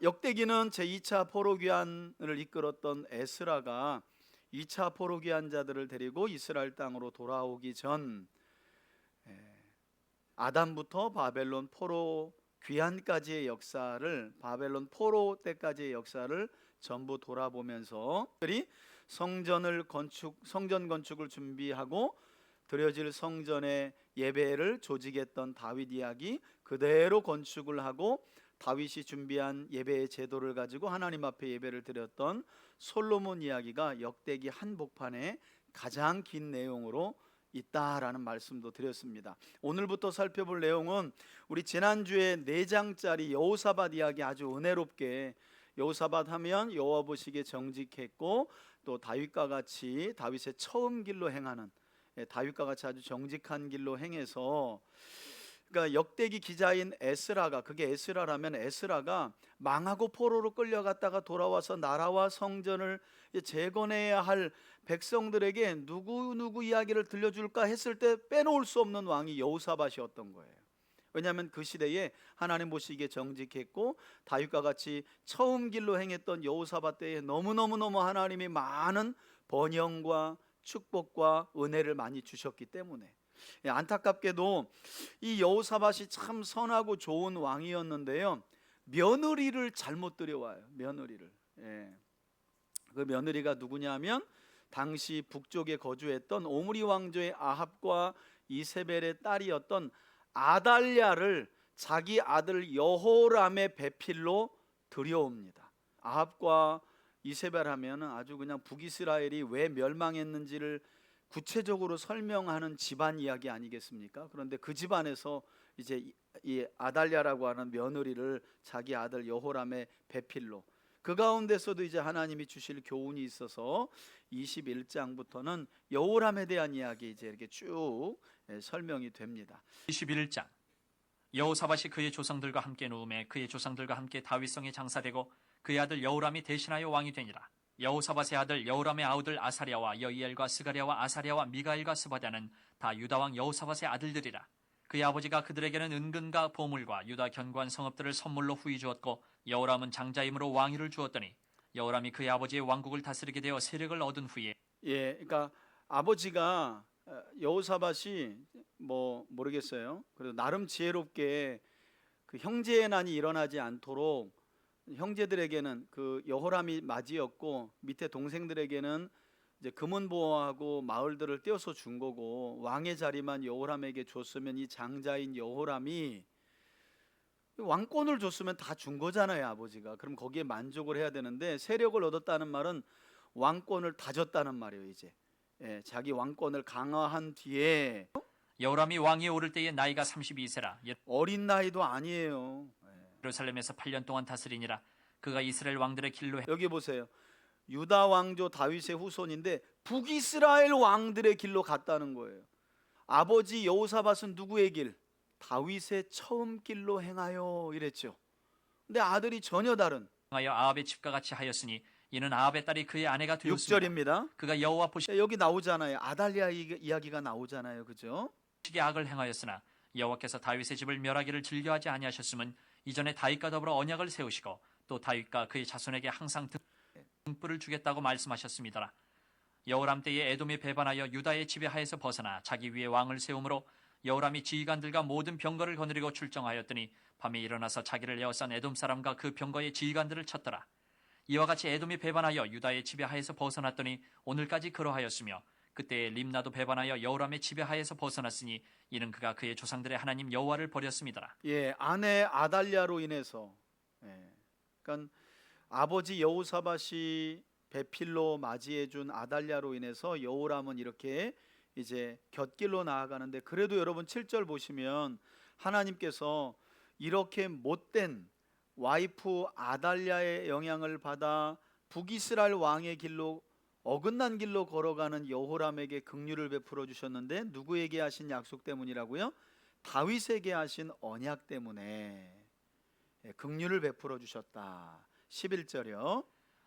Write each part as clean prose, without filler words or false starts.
역대기는 제2차 포로귀환을 이끌었던 에스라가 2차 포로귀환자들을 데리고 이스라엘 땅으로 돌아오기 전 아담부터 바벨론 포로 귀환까지의 역사를, 바벨론 포로 때까지의 역사를 전부 돌아보면서 성전 건축을 준비하고 드려질 성전의 예배를 조직했던 다윗 이야기 그대로 건축을 하고 다윗이 준비한 예배의 제도를 가지고 하나님 앞에 예배를 드렸던 솔로몬 이야기가 역대기 한복판에 가장 긴 내용으로 있다라는 말씀도 드렸습니다. 오늘부터 살펴볼 내용은 우리 지난주에 4장짜리 여호사밧 이야기 아주 은혜롭게, 여호사밧 하면 여호와 보시기에 정직했고 또 다윗과 같이 다윗의 처음 길로 행하는, 다윗과 같이 아주 정직한 길로 행해서, 그러니까 역대기 기자인 에스라가, 그게 에스라라면 에스라가 망하고 포로로 끌려갔다가 돌아와서 나라와 성전을 재건해야 할 백성들에게 누구 이야기를 들려줄까 했을 때 빼놓을 수 없는 왕이 여호사밧이었던 거예요. 왜냐하면 그 시대에 하나님 보시기에 정직했고 다윗과 같이 처음 길로 행했던 여호사밧 때에 너무너무 하나님이 많은 번영과 축복과 은혜를 많이 주셨기 때문에, 안타깝게도 이 여호사밧이 참 선하고 좋은 왕이었는데요, 며느리를 잘못 들여와요. 며느리를. 그 며느리가 누구냐면 당시 북쪽에 거주했던 오므리 왕조의 아합과 이세벨의 딸이었던 아달랴를 자기 아들 여호람의 배필로 들여옵니다. 아합과 이세벨 하면 아주 그냥 북이스라엘이 왜 멸망했는지를 구체적으로 설명하는 집안 이야기 아니겠습니까? 그런데 그 집안에서 이제 이 아달랴라고 하는 며느리를 자기 아들 여호람의 배필로, 그 가운데서도 이제 하나님이 주실 교훈이 있어서 21장부터는 여호람에 대한 이야기 이제 이렇게 쭉 설명이 됩니다. 21장. 여호사밧이 그의 조상들과 함께 누움에 그의 조상들과 함께 다윗성에 장사되고 그의 아들 여호람이 대신하여 왕이 되니라. 여호사밧의 아들 여호람의 아우들 아사랴와 여이엘과 스가랴와 아사랴와 미가엘과 스바랴는 다 유다 왕 여호사밧의 아들들이라. 그의 아버지가 그들에게는 은근과 보물과 유다 견고한 성읍들을 선물로 후히 주었고 여호람은 장자임으로 왕위를 주었더니 여호람이 그의 아버지의 왕국을 다스리게 되어 세력을 얻은 후에, 그러니까 아버지가 여호사밧이 모르겠어요. 그래도 나름 지혜롭게 그 형제의 난이 일어나지 않도록 형제들에게는 그 여호람이 맞이였고 밑에 동생들에게는 이제 금은보화하고 마을들을 떼어서 준 거고, 왕의 자리만 여호람에게 줬으면 이 장자인 여호람이 왕권을 줬으면 다 준 거잖아요, 아버지가. 그럼 거기에 만족을 해야 되는데 세력을 얻었다는 말은 왕권을 다 줬다는 말이에요. 이제 자기 왕권을 강화한 뒤에 여호람이 왕위에 오를 때에 나이가 32세라. 어린 나이도 아니에요. 예루살렘에서 8년 동안 다스리니라. 그가 이스라엘 왕들의 길로 여기 보세요. 유다 왕조 다윗의 후손인데 북이스라엘 왕들의 길로 갔다는 거예요. 아버지 여호사밧은 누구의 길? 다윗의 처음 길로 행하여 이랬죠. 근데 아들이 전혀 다른, 행하여 아합의 집과 같이 하였으니 이는 아합의 딸이 그의 아내가 되었습니다. 6절입니다. 그가 여호와 보시기에 여기 나오잖아요. 아달랴 이야기가 나오잖아요. 그죠? 악을 행하였으나 여호와께서 다윗의 집을 멸하기를 즐겨하지 아니하셨음은 이전에 다윗과 더불어 언약을 세우시고 또 다윗과 그의 자손에게 항상 등불을 주겠다고 말씀하셨습니다. 여호람 때에 에돔이 배반하여 유다의 지배하에서 벗어나 자기 위에 왕을 세우므로 여호람이 지휘관들과 모든 병거를 거느리고 출정하였더니 밤에 일어나서 자기를 에워싼 에돔 사람과 그 병거의 지휘관들을 쳤더라. 이와 같이 에돔이 배반하여 유다의 지배하에서 벗어났더니 오늘까지 그러하였으며 그때에 림나도 배반하여 여호람의 지배하에서 벗어났으니 이는 그가 그의 조상들의 하나님 여호와를 버렸습니다. 아내 아달랴로 인해서, 그러니까 아버지 여호사밧이 배필로 맞이해준 아달랴로 인해서 여호람은 이렇게 이제 곁길로 나아가는데, 그래도 여러분 7절 보시면 하나님께서 이렇게 못된 와이프 아달랴의 영향을 받아 북이스라엘 왕의 길로, 어긋난 길로 걸어가는 여호람에게 긍휼을 베풀어 주셨는데 누구에게 하신 약속 때문이라고요? 다윗에게 하신 언약 때문에 긍휼을 베풀어 주셨다. 11절이요.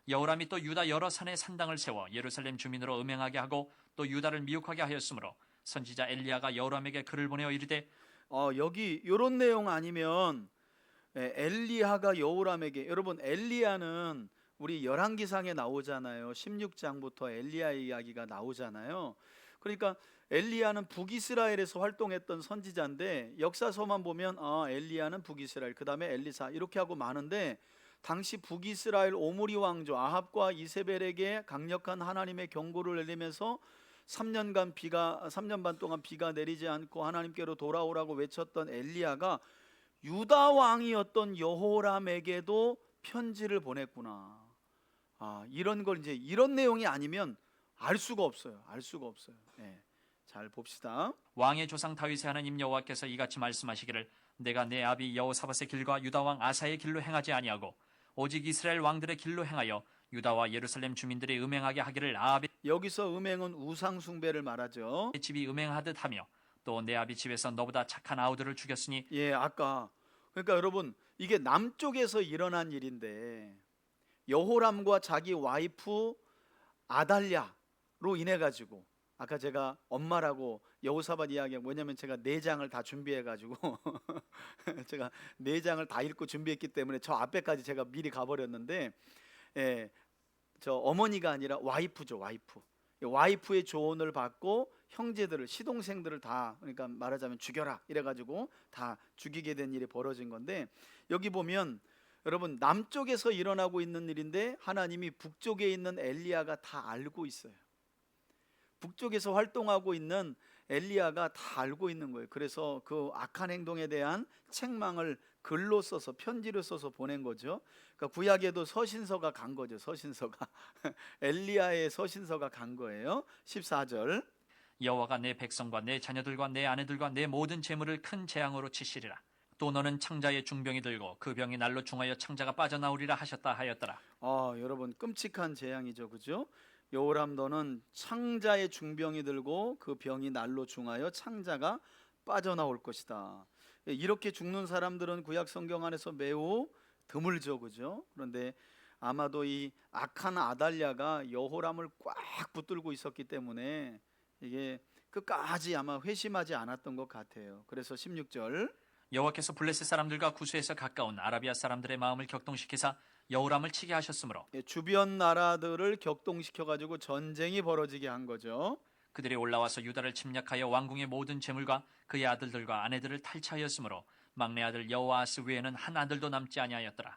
여호람이 또 유다 여러 산에 산당을 세워 예루살렘 주민으로 음행하게 하고 또 유다를 미혹하게 하였으므로 선지자 엘리야가 여호람에게 글을 보내어 이르되, 여기 이런 내용 아니면 엘리야가 여호람에게, 여러분 엘리야는 우리 열왕기상에 나오잖아요. 16장부터 엘리야 이야기가 나오잖아요. 그러니까 엘리야는 북이스라엘에서 활동했던 선지자인데 역사서만 보면 엘리야는 북이스라엘, 그 다음에 엘리사 이렇게 하고 많은데, 당시 북이스라엘 오므리 왕조 아합과 이세벨에게 강력한 하나님의 경고를 내리면서 3년 반 동안 비가 내리지 않고 하나님께로 돌아오라고 외쳤던 엘리야가 유다 왕이었던 여호람에게도 편지를 보냈구나. 이런 걸 이제 이런 내용이 아니면 알 수가 없어요. 알 수가 없어요. 잘 봅시다. 왕의 조상 다윗의 하나님 여호와께서 이같이 말씀하시기를 내가 내 아비 여호사밧의 길과 유다 왕 아사의 길로 행하지 아니하고 오직 이스라엘 왕들의 길로 행하여 유다와 예루살렘 주민들이 음행하게 하기를 아합의 여기서 음행은 우상 숭배를 말하죠. 집이 음행하듯 하며 또 내 아비 집에서 너보다 착한 아우들을 죽였으니 아까 그러니까 여러분 이게 남쪽에서 일어난 일인데 여호람과 자기 와이프 아달랴로 인해 가지고, 아까 제가 엄마라고 여호사밧 이야기가 뭐냐면 제가 4장을 다 준비해 가지고 제가 4장을 다 읽고 준비했기 때문에 저 앞에까지 제가 미리 가버렸는데, 저 어머니가 아니라 와이프죠. 와이프의 조언을 받고 형제들을, 시동생들을 다, 그러니까 말하자면 죽여라 이래가지고 다 죽이게 된 일이 벌어진 건데, 여기 보면 여러분 남쪽에서 일어나고 있는 일인데 하나님이 북쪽에 있는 엘리야가 다 알고 있어요. 북쪽에서 활동하고 있는 엘리야가 다 알고 있는 거예요. 그래서 그 악한 행동에 대한 책망을 글로 써서, 편지를 써서 보낸 거죠. 그러니까 구약에도 서신서가 간 거죠. 서신서가 엘리야의 서신서가 간 거예요. 14절 여호와가 내 백성과 내 자녀들과 내 아내들과 내 모든 재물을 큰 재앙으로 치시리라. 또 너는 창자의 중병이 들고 그 병이 날로 중하여 창자가 빠져나오리라 하셨다 하였더라. 여러분 끔찍한 재앙이죠. 그죠? 여호람 너는 창자의 중병이 들고 그 병이 날로 중하여 창자가 빠져나올 것이다. 이렇게 죽는 사람들은 구약 성경 안에서 매우 드물죠. 그죠? 그런데 아마도 이 악한 아달랴가 여호람을 꽉 붙들고 있었기 때문에 이게 끝까지 아마 회심하지 않았던 것 같아요. 그래서 16절 여호와께서 블레셋 사람들과 구스에서 가까운 아라비아 사람들의 마음을 격동시키사 여호람을 치게 하셨으므로 주변 나라들을 격동시켜 가지고 전쟁이 벌어지게 한 거죠. 그들이 올라와서 유다를 침략하여 왕궁의 모든 재물과 그의 아들들과 아내들을 탈취하였으므로 막내 아들 여호아스 외에는 한 아들도 남지 아니하였더라.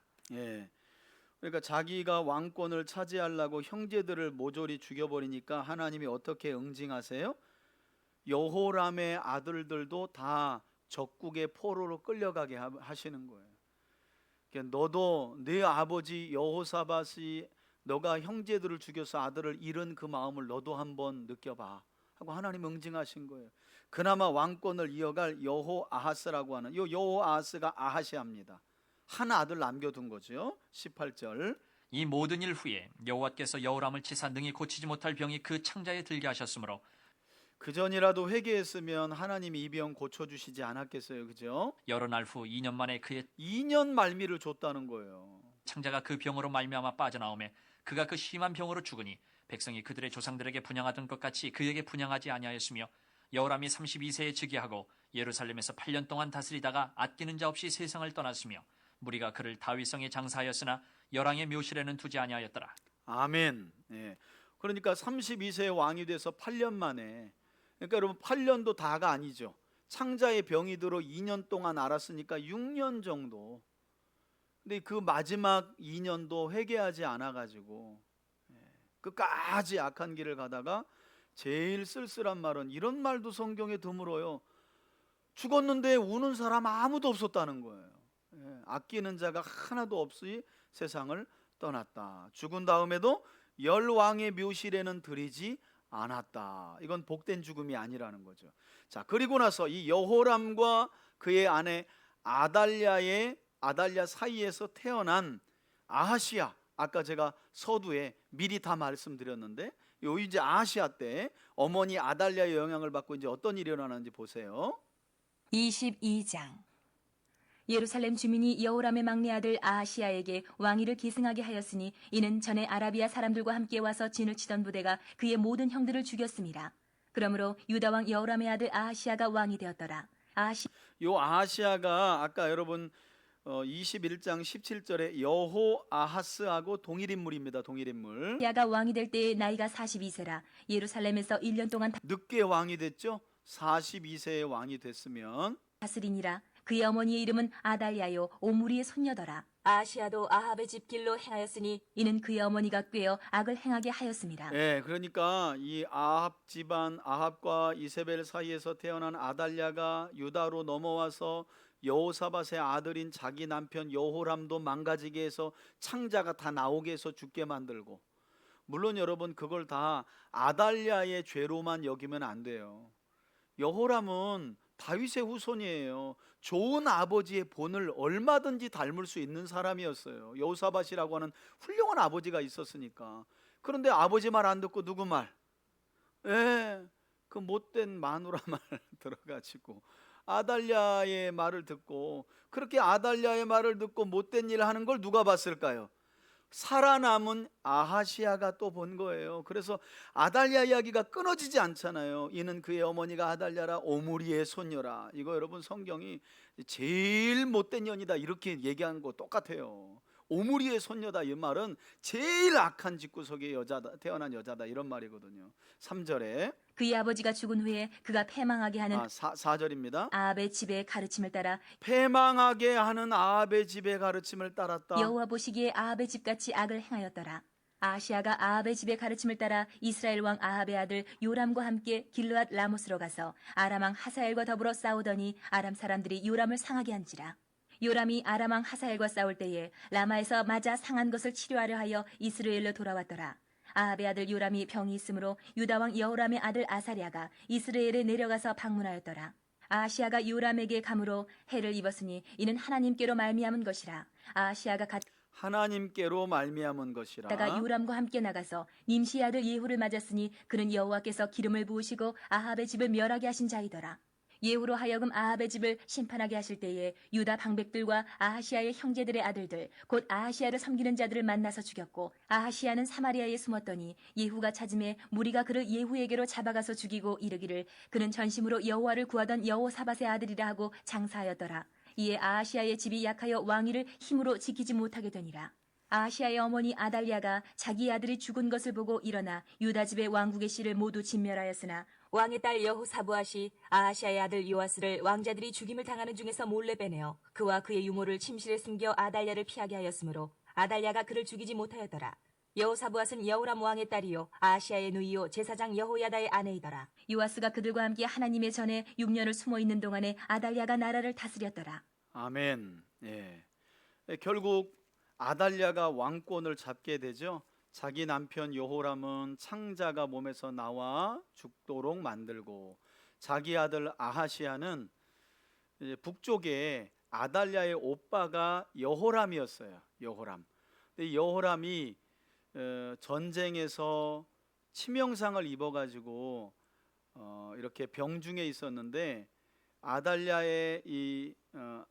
그러니까 자기가 왕권을 차지하려고 형제들을 모조리 죽여버리니까 하나님이 어떻게 응징하세요? 여호람의 아들들도 다 적국의 포로로 끌려가게 하시는 거예요. 그러니까 너도 네 아버지 여호사밧이 너가 형제들을 죽여서 아들을 잃은 그 마음을 너도 한번 느껴봐 하고 하나님 응징하신 거예요. 그나마 왕권을 이어갈 여호아하스라고 하는, 이 여호아하스가 아하시아입니다. 한 아들 남겨둔 거죠. 18절 이 모든 일 후에 여호와께서 여호람을 치사 능히 고치지 못할 병이 그 창자에 들게 하셨으므로 그 전이라도 회개했으면 하나님이 이 병 고쳐주시지 않았겠어요. 그죠? 여러 날 후 2년 만에 그의 2년 말미를 줬다는 거예요. 창자가 그 병으로 말미암아 빠져나오매 그가 그 심한 병으로 죽으니 백성이 그들의 조상들에게 분향하던 것 같이 그에게 분향하지 아니하였으며 여호람이 32세에 즉위하고 예루살렘에서 8년 동안 다스리다가 아끼는 자 없이 세상을 떠났으며 무리가 그를 다윗성에 장사하였으나 열왕의 묘실에는 두지 아니하였더라. 아멘. 그러니까 32세의 왕이 돼서 8년 만에, 그러니까 여러분 8년도 다가 아니죠. 창자의 병이 들어 2년 동안 앓았으니까 6년 정도. 근데 그 마지막 2년도 회개하지 않아 가지고 끝까지 악한 길을 가다가 제일 쓸쓸한 말은, 이런 말도 성경에 드물어요. 죽었는데 우는 사람 아무도 없었다는 거예요. 아끼는 자가 하나도 없이 세상을 떠났다. 죽은 다음에도 열왕의 묘실에는 들이지 않았다. 이건 복된 죽음이 아니라는 거죠. 자, 그리고 나서 이 여호람과 그의 아내 아달랴 사이에서 태어난 아하시아, 아까 제가 서두에 미리 다 말씀드렸는데, 요 이제 아하시아 때 어머니 아달랴의 영향을 받고 이제 어떤 일이 일어나는지 보세요. 22장 예루살렘 주민이 여호람의 막내 아들 아하시아에게 왕위를 계승하게 하였으니 이는 전에 아라비아 사람들과 함께 와서 진을 치던 부대가 그의 모든 형들을 죽였습니다. 그러므로 유다 왕 여호람의 아들 아하시아가 왕이 되었더라. 요 아하시아가 아까 여러분 21장 17절에 여호아하스하고 동일인물입니다. 동일인물. 아시아가 왕이 될 때에 나이가 42세라 예루살렘에서 1년 동안 늦게 왕이 됐죠. 42세의 왕이 됐으면 다스리니라. 그의 어머니의 이름은 아달랴요 오므리의 손녀더라. 아시아도 아합의 집 길로 행하였으니 이는 그의 어머니가 꾀어 악을 행하게 하였습니다. 예, 그러니까 이 아합 집안 아합과 이세벨 사이에서 태어난 아달랴가 유다로 넘어와서 여호사밧의 아들인 자기 남편 여호람도 망가지게 해서 창자가 다 나오게 해서 죽게 만들고, 물론 여러분 그걸 다 아달랴의 죄로만 여기면 안 돼요. 여호람은 다윗의 후손이에요. 좋은 아버지의 본을 얼마든지 닮을 수 있는 사람이었어요. 여호사밧이라고 하는 훌륭한 아버지가 있었으니까. 그런데 아버지 말 안 듣고 누구 말? 그 못된 마누라 말 들어가지고 아달랴의 말을 듣고, 그렇게 아달랴의 말을 듣고 못된 일을 하는 걸 누가 봤을까요? 살아남은 아하시아가 또 본 거예요. 그래서 아달랴 이야기가 끊어지지 않잖아요. 이는 그의 어머니가 아달랴라 오므리의 손녀라. 이거 여러분 성경이 제일 못된 년이다 이렇게 얘기한 거 똑같아요. 오므리의 손녀다 이 말은 제일 악한 집구석의 여자다, 태어난 여자다 이런 말이거든요. 3절에 그의 아버지가 죽은 후에 그가 패망하게 하는 4절입니다. 아합의 집의 가르침을 따라 패망하게 하는 아합의 집의 가르침을 따랐다. 여호와 보시기에 아합의 집같이 악을 행하였더라. 아시아가 아합의 집의 가르침을 따라 이스라엘 왕 아합의 아들 요람과 함께 길르앗 라모스로 가서 아람 왕 하사엘과 더불어 싸우더니 아람 사람들이 요람을 상하게 한지라. 요람이 아람 왕 하사엘과 싸울 때에 라마에서 맞아 상한 것을 치료하려 하여 이스라엘로 돌아왔더라. 아합의 아들 요람이 병이 있으므로 유다 왕 여호람의 아들 아사랴가 이스라엘에 내려가서 방문하였더라. 아시아가 요람에게 감으로 해를 입었으니 이는 하나님께로 말미암은 것이라. 아시아가 하나님께로 말미암은 것이라. 갔다가 요람과 함께 나가서 님시의 아들 예후를 맞았으니 그는 여호와께서 기름을 부으시고 아합의 집을 멸하게 하신 자이더라. 예후로 하여금 아합의 집을 심판하게 하실 때에 유다 방백들과 아하시아의 형제들의 아들들 곧 아하시아를 섬기는 자들을 만나서 죽였고, 아하시아는 사마리아에 숨었더니 예후가 찾음에 무리가 그를 예후에게로 잡아가서 죽이고 이르기를 그는 전심으로 여호와를 구하던 여호사밧의 아들이라 하고 장사하였더라. 이에 아하시아의 집이 약하여 왕위를 힘으로 지키지 못하게 되니라. 아하시아의 어머니 아달랴가 자기 아들이 죽은 것을 보고 일어나 유다 집의 왕국의 씨를 모두 진멸하였으나 왕의 딸 여호사부앗이 아하시아의 아들 요아스를 왕자들이 죽임을 당하는 중에서 몰래 빼내어 그와 그의 유모를 침실에 숨겨 아달랴를 피하게 하였으므로 아달랴가 그를 죽이지 못하였더라. 여호사부앗은 여호람 왕의 딸이요 아하시아의 누이요 제사장 여호야다의 아내이더라. 요아스가 그들과 함께 하나님의 전에 6년을 숨어 있는 동안에 아달랴가 나라를 다스렸더라. 아멘. 예. 결국 아달랴가 왕권을 잡게 되죠. 자기 남편 여호람은 창자가 몸에서 나와 죽도록 만들고, 자기 아들 아하시아는 북쪽에 아달랴의 오빠가 여호람이었어요. 여호람. 근데 여호람이 전쟁에서 치명상을 입어가지고 이렇게 병중에 있었는데, 아달랴의 이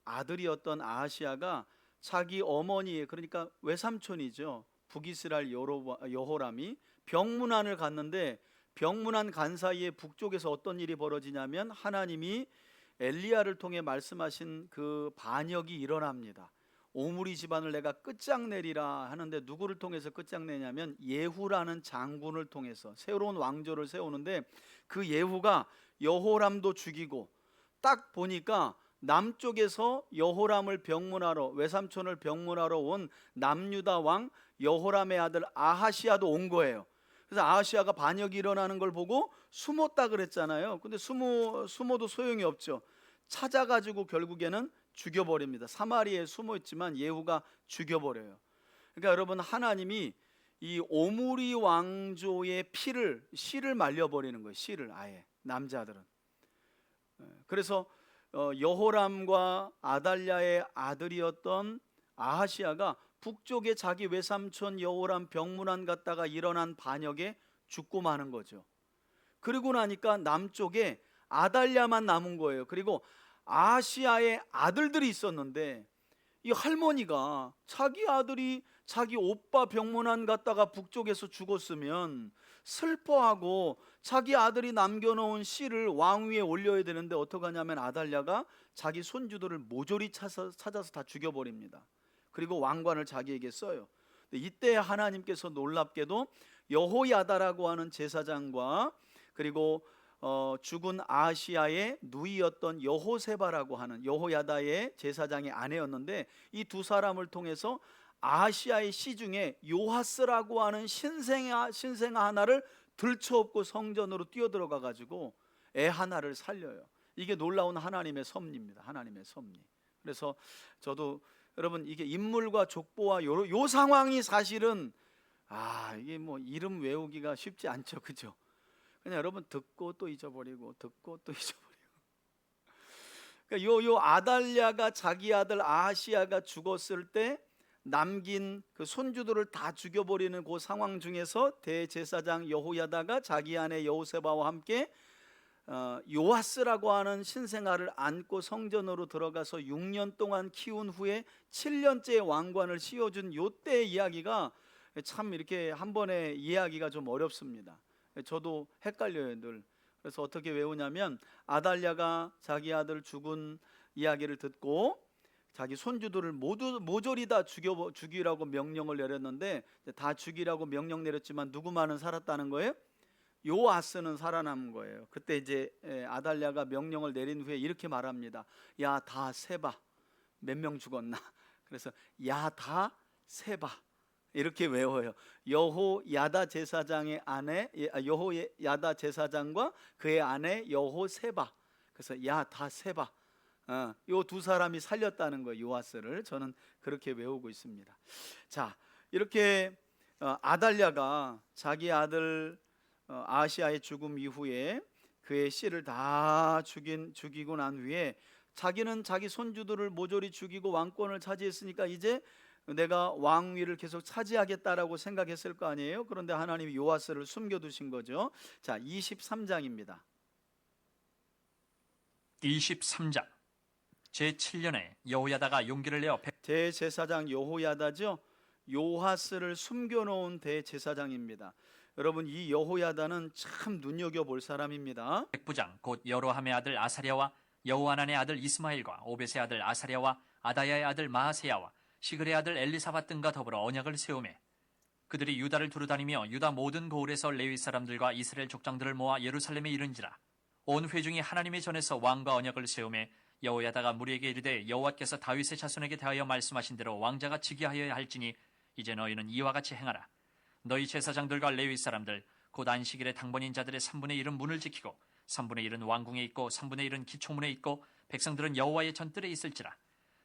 아들이었던 아하시아가 자기 어머니의, 그러니까 외삼촌이죠, 북이스라엘 여호람이 병문안을 갔는데, 병문안 간 사이에 북쪽에서 어떤 일이 벌어지냐면 하나님이 엘리야를 통해 말씀하신 그 반역이 일어납니다. 오므리 집안을 내가 끝장내리라 하는데 누구를 통해서 끝장내냐면 예후라는 장군을 통해서 새로운 왕조를 세우는데, 그 예후가 여호람도 죽이고, 딱 보니까 남쪽에서 여호람을 병문하러, 외삼촌을 병문하러 온 남유다 왕 여호람의 아들 아하시아도 온 거예요. 그래서 아하시아가 반역이 일어나는 걸 보고 숨었다 그랬잖아요. 근데 숨어도 소용이 없죠. 찾아가지고 결국에는 죽여버립니다. 사마리아에 숨어 있지만 예후가 죽여버려요. 그러니까 여러분, 하나님이 이 오므리 왕조의 씨를 말려버리는 거예요. 씨를 아예, 남자들은. 그래서 여호람과 아달랴의 아들이었던 아하시아가 북쪽에 자기 외삼촌 여호람 병문안 갔다가 일어난 반역에 죽고 마는 거죠. 그리고 나니까 남쪽에 아달랴만 남은 거예요. 그리고 아하시아의 아들들이 있었는데, 이 할머니가 자기 아들이 자기 오빠 병문안 갔다가 북쪽에서 죽었으면 슬퍼하고 자기 아들이 남겨놓은 씨를 왕 위에 올려야 되는데 어떡하냐면 아달랴가 자기 손주들을 모조리 찾아서 다 죽여버립니다. 그리고 왕관을 자기에게 써요. 이때 하나님께서 놀랍게도 여호야다라고 하는 제사장과 그리고 죽은 아시아의 누이였던 여호세바라고 하는 여호야다의 제사장의 아내였는데 이 두 사람을 통해서 아시아의 씨 중에 요하스라고 하는 신생아 하나를 들쳐업고 성전으로 뛰어들어가 가지고 애 하나를 살려요. 이게 놀라운 하나님의 섭리입니다. 하나님의 섭리. 그래서 저도 여러분 이게 인물과 족보와 요 상황이 사실은 이게 뭐 이름 외우기가 쉽지 않죠, 그죠? 그냥 여러분 듣고 또 잊어버리고 듣고 또 잊어버리고. 그러니까 요 아달랴가 자기 아들 아하시아가 죽었을 때 남긴 그 손주들을 다 죽여버리는 그 상황 중에서 대제사장 여호야다가 자기 아내 여호세바와 함께 요아스라고 하는 신생아를 안고 성전으로 들어가서 6년 동안 키운 후에 7년째 왕관을 씌워준 요때의 이야기가 참 이렇게 한 번에 이해하기가 좀 어렵습니다. 저도 헷갈려요 늘. 그래서 어떻게 외우냐면 아달랴가 자기 아들 죽은 이야기를 듣고 자기 손주들을 모조리 다 죽이라고 명령을 내렸는데 다 죽이라고 명령 내렸지만 누구만은 살았다는 거예요? 요아스는 살아남은 거예요. 그때 이제 아달랴가 명령을 내린 후에 이렇게 말합니다. 야 다 세봐. 몇 명 죽었나? 그래서 야 다 세봐. 이렇게 외워요. 여호야다 제사장의 아내 여호야다 제사장과 그의 아내 여호세바. 그래서 야 다 세봐. 요 두 사람이 살렸다는 거예요. 요아스를. 저는 그렇게 외우고 있습니다. 자, 이렇게 아달랴가 자기 아들 아시아의 죽음 이후에 그의 씨를 다 죽이고 난 후에 자기는 자기 손주들을 모조리 죽이고 왕권을 차지했으니까 이제 내가 왕위를 계속 차지하겠다라고 생각했을 거 아니에요. 그런데 하나님이 요아스를 숨겨두신 거죠. 자, 23장입니다. 23장 제7년에 여호야다가 용기를 내어 대제사장 여호야다죠. 요하스를 숨겨놓은 대제사장입니다. 여러분 이 여호야다는 참 눈여겨볼 사람입니다. 백부장 곧 여로함의 아들 아사랴와 여호하난의 아들 이스마엘과 오벳의 아들 아사랴와 아다야의 아들 마하세야와 시글의 아들 엘리사밧 등과 더불어 언약을 세우매 그들이 유다를 두루다니며 유다 모든 고을에서 레위 사람들과 이스라엘 족장들을 모아 예루살렘에 이른지라. 온 회중이 하나님의 전에서 왕과 언약을 세우매 여호야다가 무리에게 이르되 여호와께서 다윗의 자손에게 대하여 말씀하신 대로 왕자가 즉위하여야 할지니 이제 너희는 이와 같이 행하라. 너희 제사장들과 레위 사람들 곧 안식일의 당번인 자들의 3분의 1은 문을 지키고 3분의 1은 왕궁에 있고 3분의 1은 기초문에 있고 백성들은 여호와의 전뜰에 있을지라.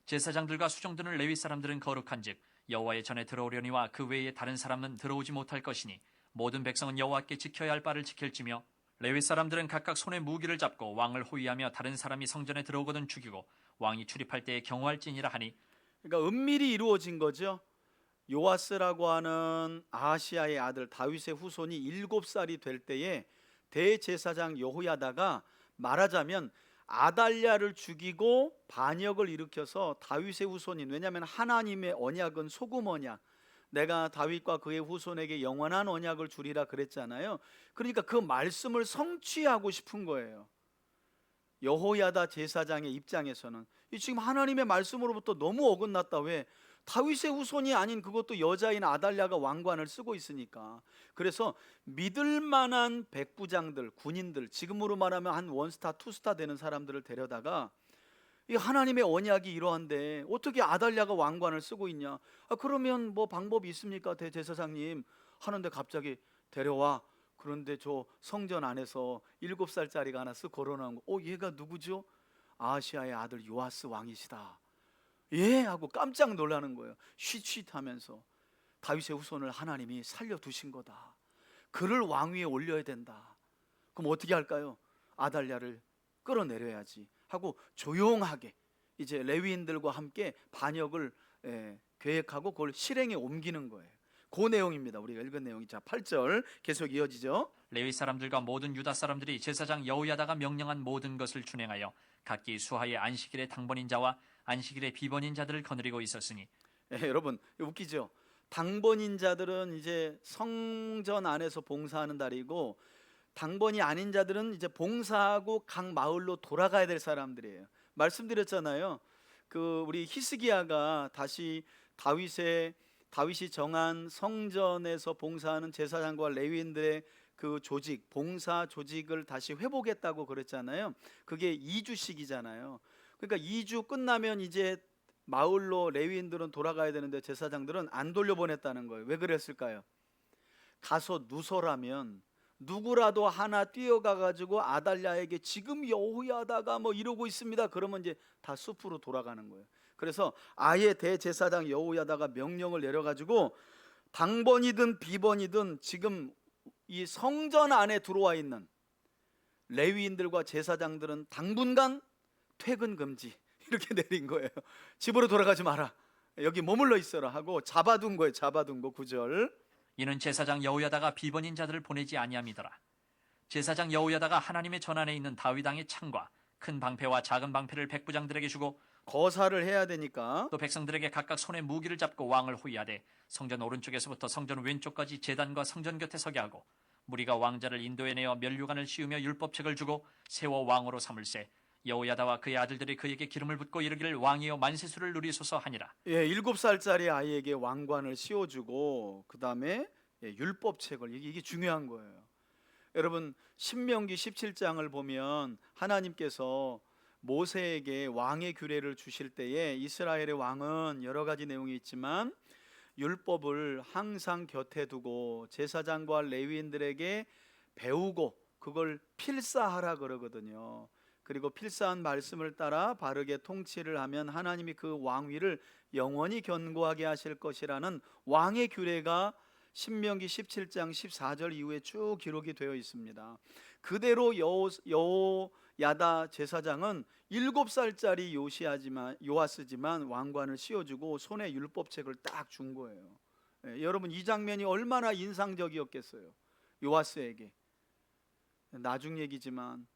제사장들과 수종드는 레위 사람들은 거룩한즉 여호와의 전에 들어오려니와 그 외에 다른 사람은 들어오지 못할 것이니 모든 백성은 여호와께 지켜야 할 바를 지킬지며 레위 사람들은 각각 손에 무기를 잡고 왕을 호위하며 다른 사람이 성전에 들어오거든 죽이고 왕이 출입할 때에 경호할지니라 하니. 그러니까 은밀히 이루어진 거죠. 요아스라고 하는 아하시아의 아들 다윗의 후손이 7살이 될 때에 대제사장 여호야다가 말하자면 아달랴를 죽이고 반역을 일으켜서 다윗의 후손인, 왜냐하면 하나님의 언약은 소금 언약, 내가 다윗과 그의 후손에게 영원한 언약을 주리라 그랬잖아요. 그러니까 그 말씀을 성취하고 싶은 거예요. 여호야다 제사장의 입장에서는 이 지금 하나님의 말씀으로부터 너무 어긋났다. 왜? 다윗의 후손이 아닌 그것도 여자인 아달랴가 왕관을 쓰고 있으니까. 그래서 믿을 만한 백부장들, 군인들, 지금으로 말하면 한 원스타, 투스타 되는 사람들을 데려다가 이 하나님의 언약이 이러한데 어떻게 아달랴가 왕관을 쓰고 있냐? 그러면 뭐 방법이 있습니까, 대제사장님? 하는데 갑자기 데려와. 그런데 저 성전 안에서 7살짜리가 하나 쓱 걸어나온 거. 얘가 누구죠? 아하시아의 아들 요아스 왕이시다. 예? 하고 깜짝 놀라는 거예요. 쉿쉿하면서 다윗의 후손을 하나님이 살려두신 거다. 그를 왕위에 올려야 된다. 그럼 어떻게 할까요? 아달랴를 끌어내려야지 하고 조용하게 이제 레위인들과 함께 반역을 계획하고 그걸 실행에 옮기는 거예요. 그 내용입니다. 우리가 읽은 내용이. 자, 8절 계속 이어지죠. 레위 사람들과 모든 유다 사람들이 제사장 여호야다가 명령한 모든 것을 준행하여 각기 수하의 안식일의 당번인 자와 안식일에 비번인 자들을 거느리고 있었으니 여러분 웃기죠? 당번인 자들은 이제 성전 안에서 봉사하는 날이고 당번이 아닌 자들은 이제 봉사하고 각 마을로 돌아가야 될 사람들이에요. 말씀드렸잖아요. 그 우리 히스기야가 다시 다윗이 정한 성전에서 봉사하는 제사장과 레위인들의 그 조직, 봉사 조직을 다시 회복했다고 그랬잖아요. 그게 2주씩이잖아요. 그러니까 2주 끝나면 이제 마을로 레위인들은 돌아가야 되는데 제사장들은 안 돌려보냈다는 거예요. 왜 그랬을까요? 가서 누설하면 누구라도 하나 뛰어가 가지고 아달랴에게 지금 여호야다가 뭐 이러고 있습니다. 그러면 이제 다 숲으로 돌아가는 거예요. 그래서 아예 대제사장 여호야다가 명령을 내려 가지고 당번이든 비번이든 지금 이 성전 안에 들어와 있는 레위인들과 제사장들은 당분간 퇴근 금지 이렇게 내린 거예요. 집으로 돌아가지 마라. 여기 머물러 있어라 하고 잡아둔 거예요. 잡아둔 거 9절. 이는 제사장 여호야다가 비번인 자들을 보내지 아니함이더라. 제사장 여호야다가 하나님의 전안에 있는 다윗 왕의 창과 큰 방패와 작은 방패를 백부장들에게 주고 거사를 해야 되니까 또 백성들에게 각각 손에 무기를 잡고 왕을 호위하되 성전 오른쪽에서부터 성전 왼쪽까지 제단과 성전 곁에 서게 하고 무리가 왕자를 인도해내어 면류관을 씌우며 율법책을 주고 세워 왕으로 삼을세 여호야다와 그의 아들들이 그에게 기름을 붓고 이르기를 왕이여 만세수를 누리소서 하니라. 7살짜리 아이에게 왕관을 씌워주고 그 다음에 율법책을 이게 중요한 거예요. 여러분 신명기 17장을 보면 하나님께서 모세에게 왕의 규례를 주실 때에 이스라엘의 왕은 여러 가지 내용이 있지만 율법을 항상 곁에 두고 제사장과 레위인들에게 배우고 그걸 필사하라 그러거든요. 그리고 필사한 말씀을 따라 바르게 통치를 하면 하나님이 그 왕위를 영원히 견고하게 하실 것이라는 왕의 규례가 신명기 17장 14절 이후에 쭉 기록이 되어 있습니다. 그대로 여호야다 제사장은 7살짜리 요아스지만 왕관을 씌워주고 손에 율법책을 딱 준 거예요. 여러분 이 장면이 얼마나 인상적이었겠어요. 요아스에게. 나중 얘기지만